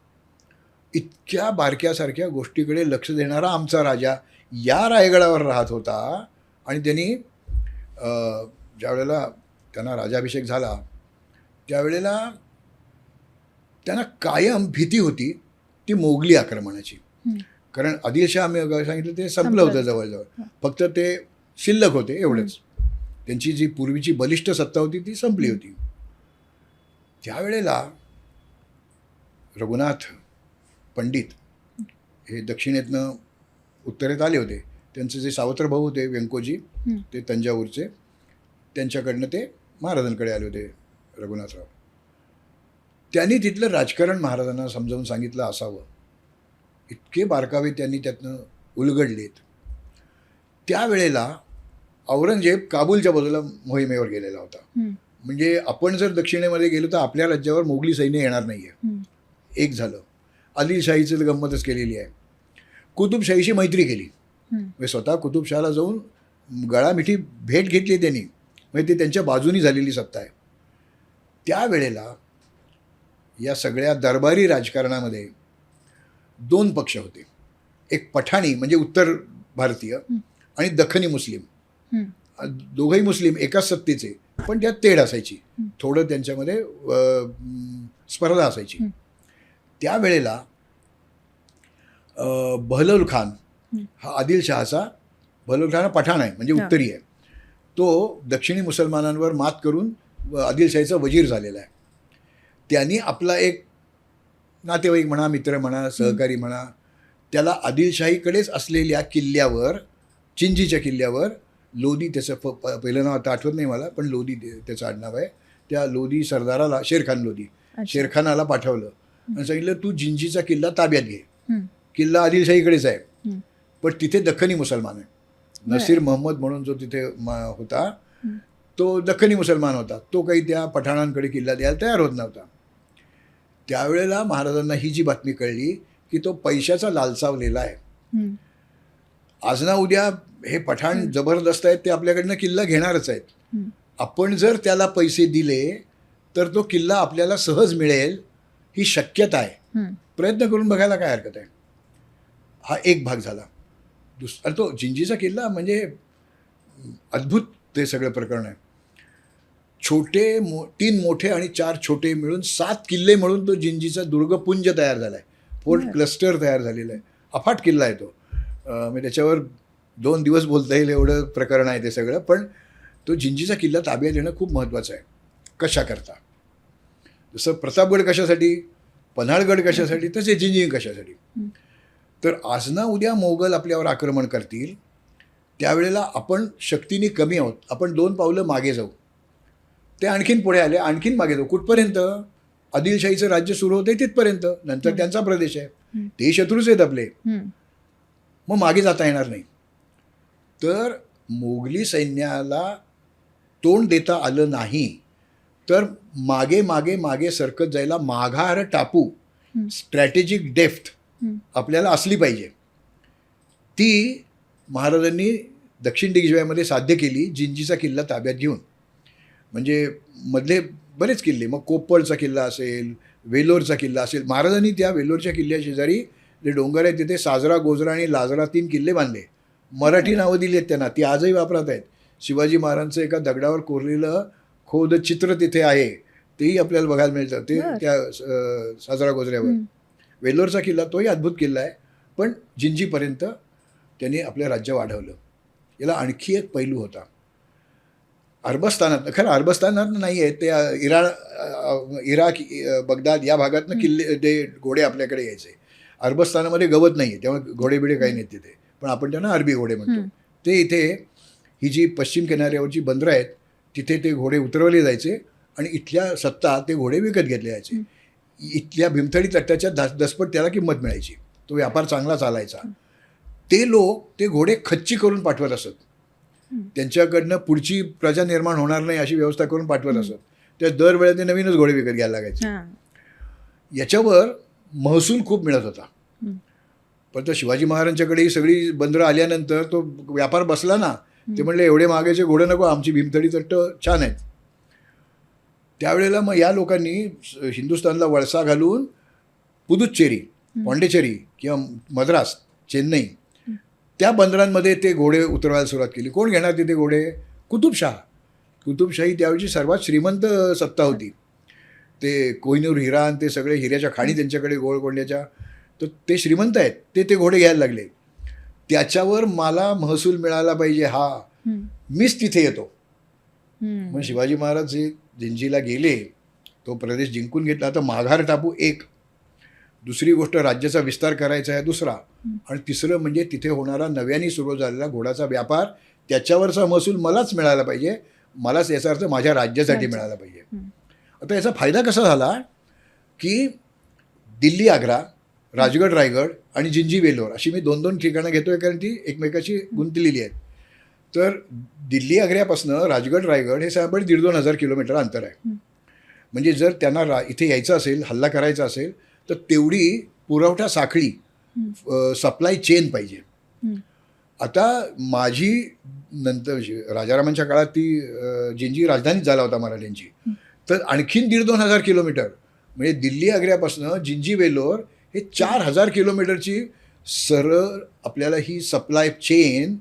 इतक्या बारक्यासारख्या गोष्टीकडे लक्ष देणारा आमचा राजा या रायगडावर राहत होता. आणि त्यांनी ज्यावेळेला त्यांना राज्याभिषेक झाला त्यावेळेला त्यांना कायम भीती होती ती मोगली आक्रमणाची. कारण आदिलशाह आम्ही सांगितलं ते संपलं होतं जवळजवळ, फक्त ते शिल्लक होते एवढंच. त्यांची जी पूर्वीची बलिष्ठ सत्ता होती ती संपली होती. त्यावेळेला रघुनाथ पंडित हे दक्षिणेतनं उत्तरेत आले होते. त्यांचे जे सावत्र भाऊ होते व्यंकोजी, ते तंजावूरचे, त्यांच्याकडनं ते महाराजांकडे आले होते रघुनाथराव. त्यांनी तिथलं राजकारण महाराजांना समजावून सांगितलं असावं. इतके बारकावे त्यांनी त्यातनं उलगडलेत. त्यावेळेला औरंगजेब काबूलच्या बाजूला मोहिमेवर गेलेला होता. म्हणजे आपण जर दक्षिणेमध्ये गेलो तर आपल्या राज्यावर मोगली सैन्य येणार नाही आहे. एक झालं. आदिलशाहीचं गंमतच केलेली आहे. कुतुबशाहीशी मैत्री केली. म्हणजे स्वतः कुतुबशहाला जाऊन गळामिठी भेट घेतली त्यांनी. म्हणजे ती त्यांच्या बाजूनी झालेली सत्ता आहे. त्यावेळेला या सगळ्या दरबारी राजकारणामध्ये 2 पक्ष होते. एक पठाणी म्हणजे उत्तर भारतीय आणि दख्खनी मुस्लिम. दोघंही मुस्लिम एकाच सत्तेचे, पण त्यात तेढ असायची, थोडं त्यांच्यामध्ये स्पर्धा असायची. त्यावेळेला बहलोल खान हा आदिलशहाचा, बहलोल खान हा पठाण आहे म्हणजे उत्तरी आहे, तो दक्षिणी मुसलमानांवर मात करून आदिलशाहीचा वजीर झालेला आहे. त्यांनी आपला एक नातेवाईक म्हणा, मित्र म्हणा, सहकारी म्हणा, त्याला आदिलशाहीकडेच असलेल्या किल्ल्यावर, चिंजीच्या किल्ल्यावर, लोधी त्याचं पहिलं नाव आता आठवत नाही मला, पण लोधी त्याचं आडनाव आहे, त्या लोधी सरदाराला, शेरखान लोधी, शेरखानाला पाठवलं आणि सांगितलं तू जिंजीचा किल्ला ताब्यात घे. किल्ला आदिलशाहीकडेच आहे, पण तिथे दख्खनी मुसलमान आहे. नसीर मोहम्मद म्हणून जो तिथे होता तो दख्खनी मुसलमान होता. तो काही त्या पठाणांकडे किल्ला द्यायला तयार होत नव्हता. त्यावेळेला महाराजांना ही जी बातमी कळली की तो पैशाचा लालसावलेला आहे. आज ना उद्या हे पठाण जबरदस्त आहेत, ते आपल्याकडनं किल्ला घेणारच आहेत. आपण जर त्याला पैसे दिले तर तो किल्ला आपल्याला सहज मिळेल ही शक्यता आहे. प्रयत्न करून बघायला काय हरकत आहे. हा एक भाग झाला. दुसरा तो जिंजीचा किल्ला म्हणजे अद्भुत ते सगळं प्रकरण आहे. 3 मोठे आणि 4 छोटे मिळून 7 किल्ले म्हणून तो जिंजीचा दुर्गपुंज तयार झाला आहे. फोर्ट क्लस्टर तयार झालेला आहे. अफाट किल्ला आहे तो. म्हणजे त्याच्यावर 2 दिवस बोलता येईल एवढं प्रकरण आहे ते सगळं. पण तो जिंजीचा किल्ला ताब्यात येणं खूप महत्त्वाचं आहे. कशा करता? जसं प्रतापगड कशासाठी, पन्हाळगड कशासाठी, तसे जिंजी कशासाठी. तर आज ना उद्या मोगल आपल्यावर आक्रमण करतील त्यावेळेला आपण शक्तीने कमी आहोत. आपण 2 पावलं मागे जाऊ. ते आणखीन पुढे आले, आणखीन मागे जाऊ. कुठपर्यंत? आदिलशाहीचं राज्य सुरू होते तिथपर्यंत. नंतर त्यांचा प्रदेश आहे, ते शत्रूच आहेत आपले. मग मागे जाता येणार नाही. तर मोगली सैन्याला तोंड देता आलं नाही तर मागे मागे मागे सरकत जायला माघार टापू, स्ट्रॅटेजिक डेफ्थ आपल्याला असली पाहिजे. ती महाराजांनी दक्षिण दिग्विजयामध्ये साध्य केली जिंजीचा किल्ला ताब्यात घेऊन. म्हणजे मधले बरेच किल्ले, मग कोप्पळचा किल्ला असेल, वेलोरचा किल्ला असेल, महाराजांनी त्या वेलोरच्या किल्ल्याशेजारी जे डोंगर आहेत तिथे साजरा, गोजरा आणि लाजरा 3 किल्ले बांधले. मराठी नावं दिली आहेत त्यांना, ती आजही वापरात आहेत. शिवाजी महाराजांचं एका दगडावर कोरलेलं खोद चित्र तिथे आहे, तेही आपल्याला बघायला मिळतं ते त्या साजरा गोजऱ्यावर. वेल्लोरचा किल्ला तोही अद्भुत किल्ला आहे, पण जिंजीपर्यंत त्यांनी आपलं राज्य वाढवलं. याला आणखी एक पैलू होता. अरबस्तानात, खरं अरबस्तानात नाही आहे, ते इराक, बगदाद या भागातनं किल्ले ते घोडे आपल्याकडे यायचे. अरबस्तानामध्ये गवत नाही आहे, त्यामुळे घोडे बिडे काही नाहीत तिथे, पण आपण त्यांना अरबी घोडे म्हणतो. ते इथे ही जी पश्चिम किनाऱ्यावरची बंदरं आहेत तिथे ते घोडे उतरवले जायचे आणि इथल्या सत्ता ते घोडे विकत घेतले जायचे. इथल्या भीमथडी तट्ट्याच्या दसपट त्याला किंमत मिळायची, तो व्यापार चांगला चालायचा. ते लोक ते घोडे खच्ची करून पाठवत असत, त्यांच्याकडनं पुढची प्रजा निर्माण होणार नाही अशी व्यवस्था करून पाठवत असत. त्या दरवेळेला ते नवीनच घोडे विकत घ्यायला लागायचे. याच्यावर महसूल खूप मिळत होता. पण तर शिवाजी महाराजांच्याकडे ही सगळी बंदरं आल्यानंतर तो व्यापार बसला ना. ते म्हणले एवढे मागायचे घोडे नको, आमची भीमथडी तट्ट छान आहेत. त्यावेळेला मग या लोकांनी हिंदुस्थानला वळसा घालून पुदुच्चेरी, पॉंडेचेरी किंवा मद्रास, चेन्नई त्या बंदरांमध्ये ते घोडे उतरवायला सुरुवात केली. कोण घेणार तिथे घोडे? कुतुबशाह. कुतुबशाही त्यावेळची सर्वात श्रीमंत सत्ता होती. ते कोहिनूर हिरा आणि ते सगळे हिऱ्याच्या खाणी त्यांच्याकडे गोळकोंड्याच्या, तर ते श्रीमंत आहेत, ते घोडे घ्यायला लागले. त्याच्यावर मला महसूल मिळाला पाहिजे, हा मीच तिथे येतो. मग शिवाजी महाराज जे जिंजीला गेले, तो प्रदेश जिंकून घेतला. आता माघार टापू एक, दुसरी गोष्ट राज्याचा विस्तार करायचा आहे दुसरा, आणि तिसरं म्हणजे तिथे होणारा नव्याने सुरू झालेला घोडाचा व्यापार, त्याच्यावरचा महसूल मलाच मिळाला पाहिजे. मलाच याचा अर्थ माझ्या राज्यासाठी मिळाला पाहिजे. आता याचा फायदा कसा झाला की दिल्ली आग्रा, राजगड रायगड आणि जिंजी वेलोर अशी मी 2-2 ठिकाणं घेतोय, कारण ती एकमेकाशी गुंतलेली आहेत. तर दिल्ली आग्र्यापासनं राजगड रायगड हे साधारण 1,500-2,000 किलोमीटर अंतर आहे. म्हणजे जर त्यांना इथे यायचं असेल, हल्ला करायचा असेल, तर तेवढी पुरवठा साखळी, सप्लाय चेन पाहिजे. आता माझी नंतर राजारामांच्या काळात ती जिंजी राजधानीच झाला होता मराठ्यांची, तर आणखीन 1,500-2,000 किलोमीटर, म्हणजे दिल्ली आग्र्यापासनं जिंजी वेलोर हे 4,000 किलोमीटरची सरळ आपल्याला ही सप्लाय चेन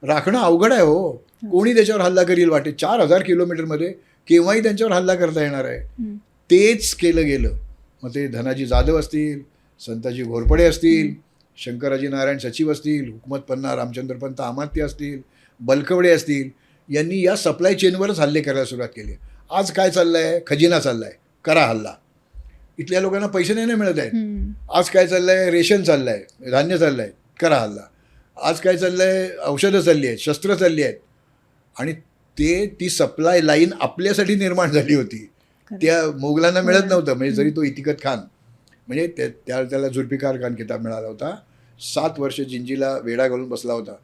राखणं अवघड आहे हो. कोणी त्याच्यावर हल्ला करील वाटे? 4,000 किलोमीटरमध्ये केव्हाही त्यांच्यावर हल्ला करता येणार आहे. तेच केलं गेलं. मग ते धनाजी जाधव असतील, संताजी घोरपडे असतील, शंकराजी नारायण सचिव असतील, हुकमत पन्ना रामचंद्रपंत अमात्य असतील, बलकवडे असतील, यांनी या सप्लाय चेनवरच हल्ले करायला सुरुवात केली. आज काय चाललं आहे? खजिना चालला आहे, करा हल्ला. इथल्या लोकांना पैसे नाही मिळत आहेत. आज काय चाललं आहे? रेशन चाललं आहे, धान्य चाललं आहे, करा हल्ला. आज काय चाललं आहे? औषधं चालली आहेत, शस्त्र चालली आहेत. आणि ती सप्लाय लाईन आपल्यासाठी निर्माण झाली होती, त्या मोगलांना मिळत नव्हतं. म्हणजे जरी तो इतिकत खान, म्हणजे त्याला जुल्फिकार खान किताब मिळाला होता, 7 वर्ष जिंजीला वेढा घालून बसला होता,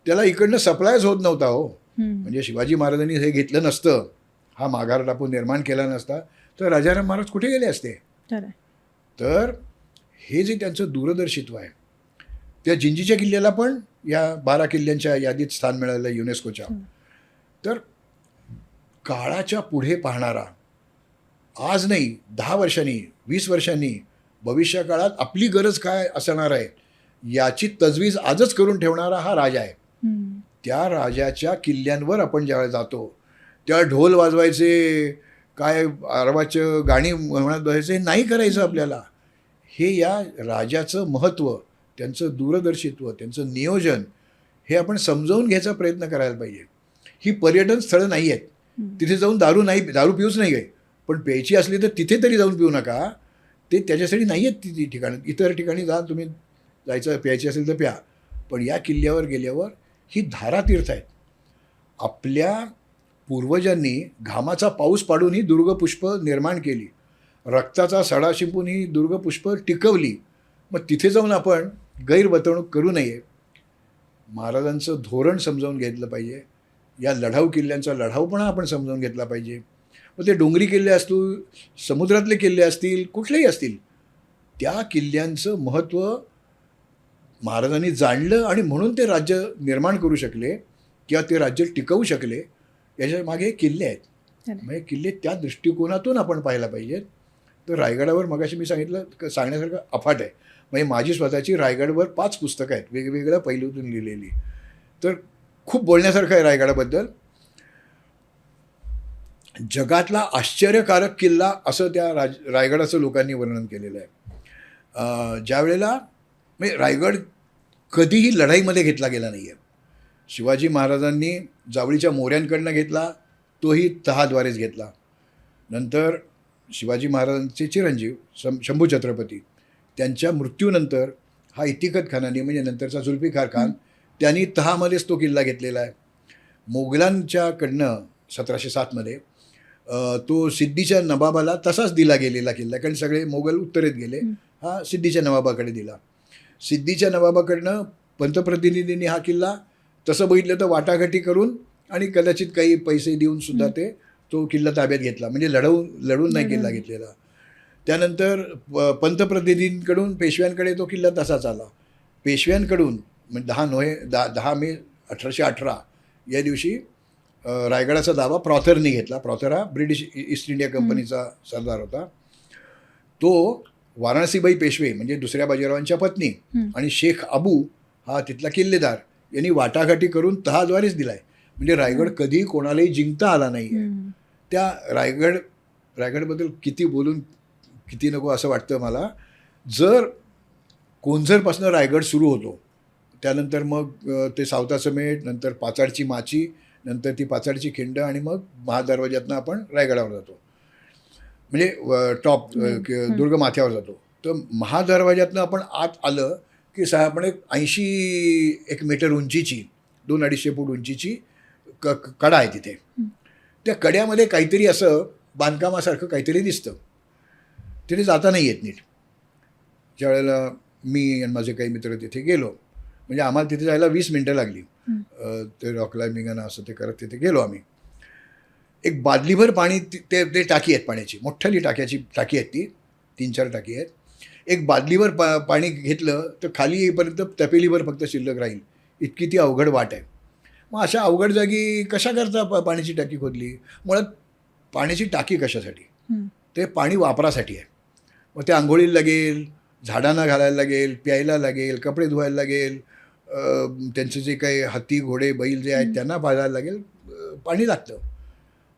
त्याला इकडनं सप्लायच होत नव्हता हो. म्हणजे शिवाजी महाराजांनी हे घेतलं नसतं, हा माघार टापू निर्माण केला नसता, तर राजाराम महाराज कुठे गेले असते? तर हे जे त्यांचं दूरदर्शित्व आहे, त्या जिंजीच्या किल्ल्याला पण या 12 किल्ल्यांच्या यादीत स्थान मिळालं युनेस्कोच्या. तर काळाच्या पुढे पाहणारा, आज नाही 10 वर्षांनी, 20 वर्षांनी, भविष्यकाळात आपली गरज काय असणार आहे याची तजवीज आजच करून ठेवणारा हा राजा आहे. त्या राजाच्या किल्ल्यांवर आपण ज्यावेळेला जातो, त्या ढोल वाजवायचे, काय आरवाचं गाणी म्हणत बसायचं, हे नाही करायचं आपल्याला. हे या राजाचं महत्त्व, त्यांचं दूरदर्शित्व, त्यांचं नियोजन हे आपण समजावून घ्यायचा प्रयत्न करायला पाहिजे. ही पर्यटन स्थळं नाही आहेत, तिथे जाऊन दारू पिऊच नाही आहे, पण प्यायची असली तर तिथे तरी जाऊन पिऊ नका. ते त्याच्यासाठी नाही आहेत ती ठिकाणं. इतर ठिकाणी जा, तुम्ही जायचं प्यायची असेल तर प्या, पण या किल्ल्यावर गेल्यावर ही धारातीर्थ आहेत. आपल्या पूर्वजांनी घामाचा पाऊस पाडून ही दुर्गपुष्प निर्माण केली, रक्ताचा सडा शिंपून ही दुर्गपुष्प टिकवली. मग तिथे जाऊन आपण गैरवर्तणूक करू नये. महाराजांचं धोरण समजावून घेतलं पाहिजे. या लढाऊ किल्ल्यांचा लढाऊपणा आपण समजावून घेतला पाहिजे. मग ते डोंगरी किल्ले असतील, समुद्रातले किल्ले असतील, कुठलेही असतील, त्या किल्ल्यांचं महत्त्व महाराजांनी जाणलं आणि म्हणून ते राज्य निर्माण करू शकले. किंवा ते राज्य टिकवू शकले याच्या मागे हे किल्ले आहेत. अरे. म्हणजे किल्ले त्या दृष्टिकोनातून आपण पाहायला पाहिजेत. तर रायगडावर मगाशी मी सांगितलं सांगण्यासारखं अफाट आहे. म्हणजे माझी स्वतःची रायगडवर 5 पुस्तकं आहेत वेगवेगळ्या पैलूतून लिहिलेली. तर खूप बोलण्यासारखं आहे रायगडाबद्दल. जगातला आश्चर्यकारक किल्ला असं त्या रायगडाचं लोकांनी वर्णन केलेलं आहे. ज्या वेळेला म्हणजे रायगड कधीही लढाईमध्ये घेतला गेला नाही आहे. शिवाजी महाराजांनी जावळीच्या मोऱ्यांकडनं घेतला, तोही तहाद्वारेच घेतला. नंतर शिवाजी महाराजांचे चिरंजीव शंभू छत्रपती त्यांच्या मृत्यूनंतर हा इतिकत खानाने म्हणजे नंतरचा जुल्फिकार खान त्यांनी तहामध्येच तो किल्ला घेतलेला आहे. मोगलांच्याकडनं 1707मध्ये तो सिद्दीच्या नवाबाला तसाच दिला गेलेला किल्ला, कारण सगळे मोगल उत्तरेत गेले, हा सिद्दीच्या नवाबाकडे दिला. सिद्दीच्या नवाबाकडनं पंतप्रतिनिधींनी हा किल्ला तसं बघितलं तर वाटाघाटी करून आणि कदाचित काही पैसे देऊन सुद्धा तो किल्ला ताब्यात घेतला. म्हणजे लढून नाही किल्ला घेतलेला. त्यानंतर पंतप्रतिनिधींकडून पेशव्यांकडे तो किल्ला तसाच आला. पेशव्यांकडून म्हणजे 10 मे 1818 या दिवशी रायगडाचा दावा प्रॉथरनी घेतला. प्रॉथर हा ब्रिटिश ईस्ट इंडिया कंपनीचा सरदार होता. तो वाराणसीबाई पेशवे म्हणजे दुसऱ्या बाजीरावांच्या पत्नी आणि शेख अबू हा तिथला किल्लेदार यांनी वाटाघाटी करून तहाद्वारेच दिला आहे. म्हणजे रायगड कधीही कोणालाही जिंकता आला नाही आहे. त्या रायगडबद्दल किती बोलून किती नको असं वाटतं मला. जर कोंझरपासून रायगड सुरू होतो, त्यानंतर मग ते सावता समेट, नंतर पाचाडची माची, नंतर ती पाचाडची खिंड आणि मग महादरवाज्यातनं आपण रायगडावर जातो, म्हणजे टॉप दुर्ग माथ्यावर जातो. तर महादरवाज्यातनं आपण आत आलं की साधारणपणे 81 मीटर उंचीची 2-250 फूट उंचीची कडा आहे तिथे. त्या कड्यामध्ये काहीतरी असं बांधकामासारखं काहीतरी दिसतं. तिथे जाता नाही येत नीट. ज्या वेळेला मी आणि माझे काही मित्र तिथे गेलो, म्हणजे आम्हाला तिथे जायला 20 मिनटं लागली. ते रॉक क्लाइम्बिंग आणि असं ते करत तिथे गेलो आम्ही. एक बादलीभर पाणी ते टाकी आहेत पाण्याची, मोठ्याली टाकी आहेत ती, 3-4 टाकी आहेत. एक बादलीभर पाणी घेतलं तर खाली येईपर्यंत तपेलीभर फक्त शिल्लक राहील, इतकी ती अवघड वाट आहे. मग अशा अवघड जागी कशा करता पाण्याची टाकी खोदली? मुळात पाण्याची टाकी कशासाठी? ते पाणी वापरासाठी आहे. मग ते आंघोळीला लागेल, झाडांना घालायला लागेल, प्यायला लागेल, कपडे धुवायला लागेल, त्यांचे जे काही हत्ती घोडे बैल जे आहेत त्यांना पाहायला लागेल, पाणी लागतं.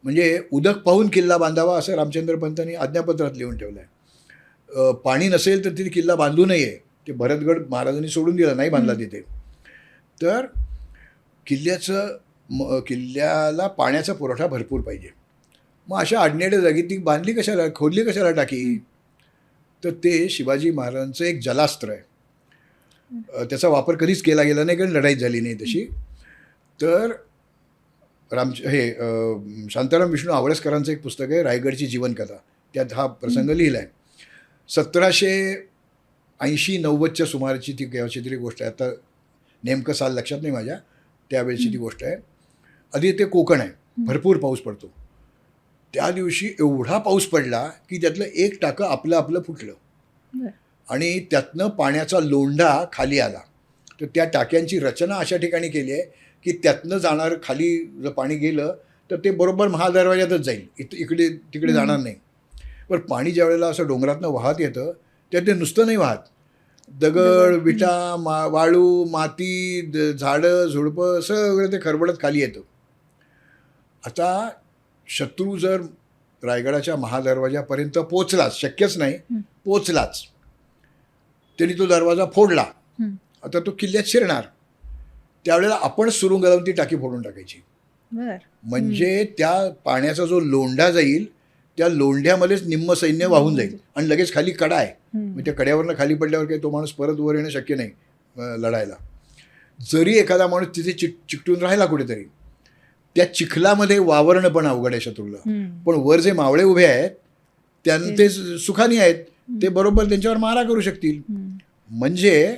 म्हणजे उदक पाहून किल्ला बांधावा असं रामचंद्र पंतांनी आज्ञापत्रात लिहून ठेवलं आहे. पाणी नसेल तर तिथे किल्ला बांधू नये. ते भरतगड महाराजांनी सोडून दिला, नाही बांधला तिथे. तर किल्ल्याला पाण्याचा पुरवठा भरपूर पाहिजे. मग अशा अडनेड्या जागी ती बांधली कशाला, खोदली कशाला टाकी? तर ते शिवाजी महाराजांचं एक जलास्त्र आहे. त्याचा वापर कधीच केला गेला नाही, कारण लढाई झाली नाही तशी. तर शांताराम विष्णू आवळसकरांचं एक पुस्तक आहे रायगडची जीवनकथा, त्यात हा प्रसंग लिहिला आहे. 1780-90च्या सुमाराची ती केव्हाची तरी गोष्ट आहे. आता नेमकं साल लक्षात नाही माझ्या, त्यावेळेची ती गोष्ट आहे. आधी ते कोकण आहे, भरपूर पाऊस पडतो. त्या दिवशी एवढा पाऊस पडला की त्यातलं एक टाकं आपलं फुटलं आणि त्यातनं पाण्याचा लोंढा खाली आला. तर त्या टाक्यांची रचना अशा ठिकाणी केली आहे की त्यातनं जाणार, खाली जर पाणी गेलं तर ते बरोबर महादरवाज्यातच जाईल, इकडे तिकडे जाणार नाही. पण पाणी ज्या वेळेला असं डोंगरातनं वाहत येतं त्यात ते नुसतं नाही वाहत, दगड विटा वाळू माती झाडं झुडपं सगळं ते खरबडत खाली येतं. आता शत्रू जर रायगडाच्या महादरवाजापर्यंत पोचलाच, शक्यच नाही, पोचलाच, त्यांनी तो दरवाजा फोडला, आता तो किल्ल्यात शिरणार. त्यावेळेला आपण सुरुंग लावून ती टाकी फोडून टाकायची. म्हणजे त्या पाण्याचा जो लोंढा जाईल त्या लोंढ्यामध्येच निम्म सैन्य वाहून जाईल आणि लगेच खाली कडा आहे. म्हणजे त्या कड्यावरनं खाली पडल्यावर काही तो माणूस परत वर येणं शक्य नाही लढायला. जरी एखादा माणूस तिथे चिकटून राहिला कुठेतरी, त्या चिखलामध्ये वावरणं पण अवघड आहे शत्रूला. पण वर जे मावळे उभे आहेत ते सुखानी आहेत, ते बरोबर त्यांच्यावर मारा करू शकतील. म्हणजे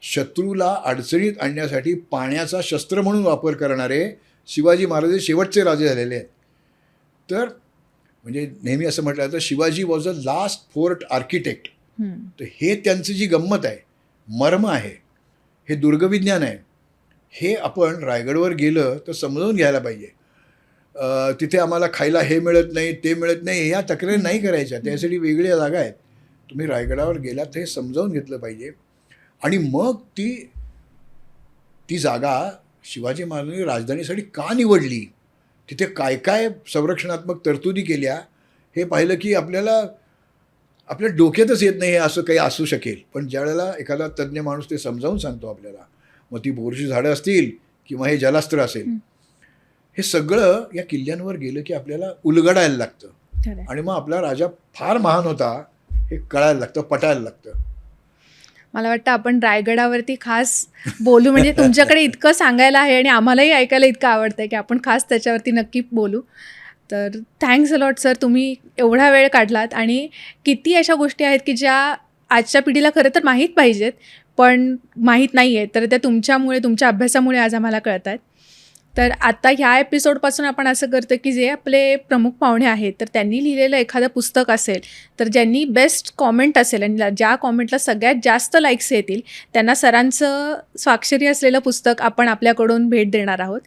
शत्रूला अडचणीत आणण्यासाठी पाण्याचा शस्त्र म्हणून वापर करणारे शिवाजी महाराज शेवटचे राजे झालेले आहेत. तर म्हणजे नेहमी असं म्हटलं जातं Shivaji was a last fort architect. तर हे त्यांचं जी गंमत आहे, मर्म आहे, हे दुर्गविज्ञान आहे, हे आपण रायगडवर गेलं तर समजावून घ्यायला पाहिजे. तिथे आम्हाला खायला हे मिळत नाही, ते मिळत नाही, ह्या तक्रारी नाही करायच्या. त्यासाठी वेगळ्या जागा आहेत. तुम्ही रायगडावर गेलात तर हे समजावून घेतलं पाहिजे. आणि मग ती जागा शिवाजी महाराजांनी राजधानीसाठी का निवडली, तिथे काय काय संरक्षणात्मक तरतुदी केल्या हे पाहिलं की आपल्या डोक्यातच येत नाही हे असं काही असू शकेल. पण ज्यावेळेला एखादा तज्ज्ञ माणूस ते समजावून सांगतो आपल्याला, मग ती बोरची झाडं असतील किंवा हे जलास्त्र असेल, हे सगळं या किल्ल्यांवर गेलं की आपल्याला उलगडायला लागतं. खरंय. आणि मग आपला राजा फार महान होता हे कळायला लागतं, पटायला लागतं. मला वाटतं आपण रायगडावरती खास बोलू, म्हणजे तुमच्याकडे इतकं सांगायला आहे आणि आम्हालाही ऐकायला इतकं आवडतं की आपण खास त्याच्यावरती नक्की बोलू. तर थँक्स अ लॉट सर, तुम्ही एवढा वेळ काढलात. आणि किती अशा गोष्टी आहेत की ज्या आजच्या पिढीला खरं तर माहीत पाहिजेत पण माहीत नाही आहेत, तर त्या तुमच्यामुळे, तुमच्या अभ्यासामुळे आज आम्हाला कळत आहेत. तर आता ह्या एपिसोडपासून आपण असं करतो की जे आपले प्रमुख पाहुणे आहेत तर त्यांनी लिहिलेलं एखादं पुस्तक असेल, तर ज्यांनी बेस्ट कॉमेंट असेल आणि ज्या कॉमेंटला सगळ्यात जास्त लाईक्स येतील त्यांना सरांचं स्वाक्षरी असलेलं पुस्तक आपण आपल्याकडून भेट देणार आहोत.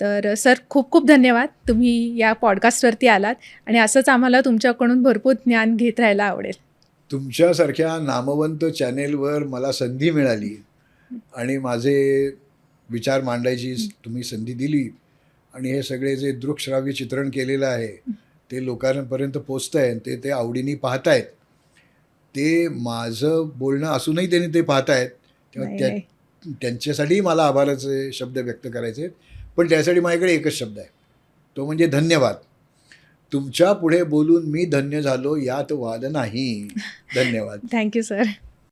तर सर खूप खूप धन्यवाद, तुम्ही या पॉडकास्टवरती आलात आणि असंच आम्हाला तुमच्याकडून भरपूर ज्ञान घेत राहायला आवडेल. तुमच्यासारख्या नामवंत चॅनेलवर मला संधी मिळाली आणि माझे विचार मांडायची तुम्ही संधी दिली आणि हे सगळे जे दृकश्राव्य चित्रण केलेलं आहे ते लोकांपर्यंत पोचतं आहे, ते आवडीने पाहतायत. ते माझं बोलणं असूनही त्यांनी ते पाहतायत, तेव्हा त्यांच्यासाठीही मला आभाराचे शब्द व्यक्त करायचे आहेत. पण त्यासाठी माझ्याकडे एकच शब्द आहे, तो म्हणजे धन्यवाद. तुमच्या पुढे बोलून मी धन्य झालो यात वाद नाही. धन्यवाद. Thank you sir.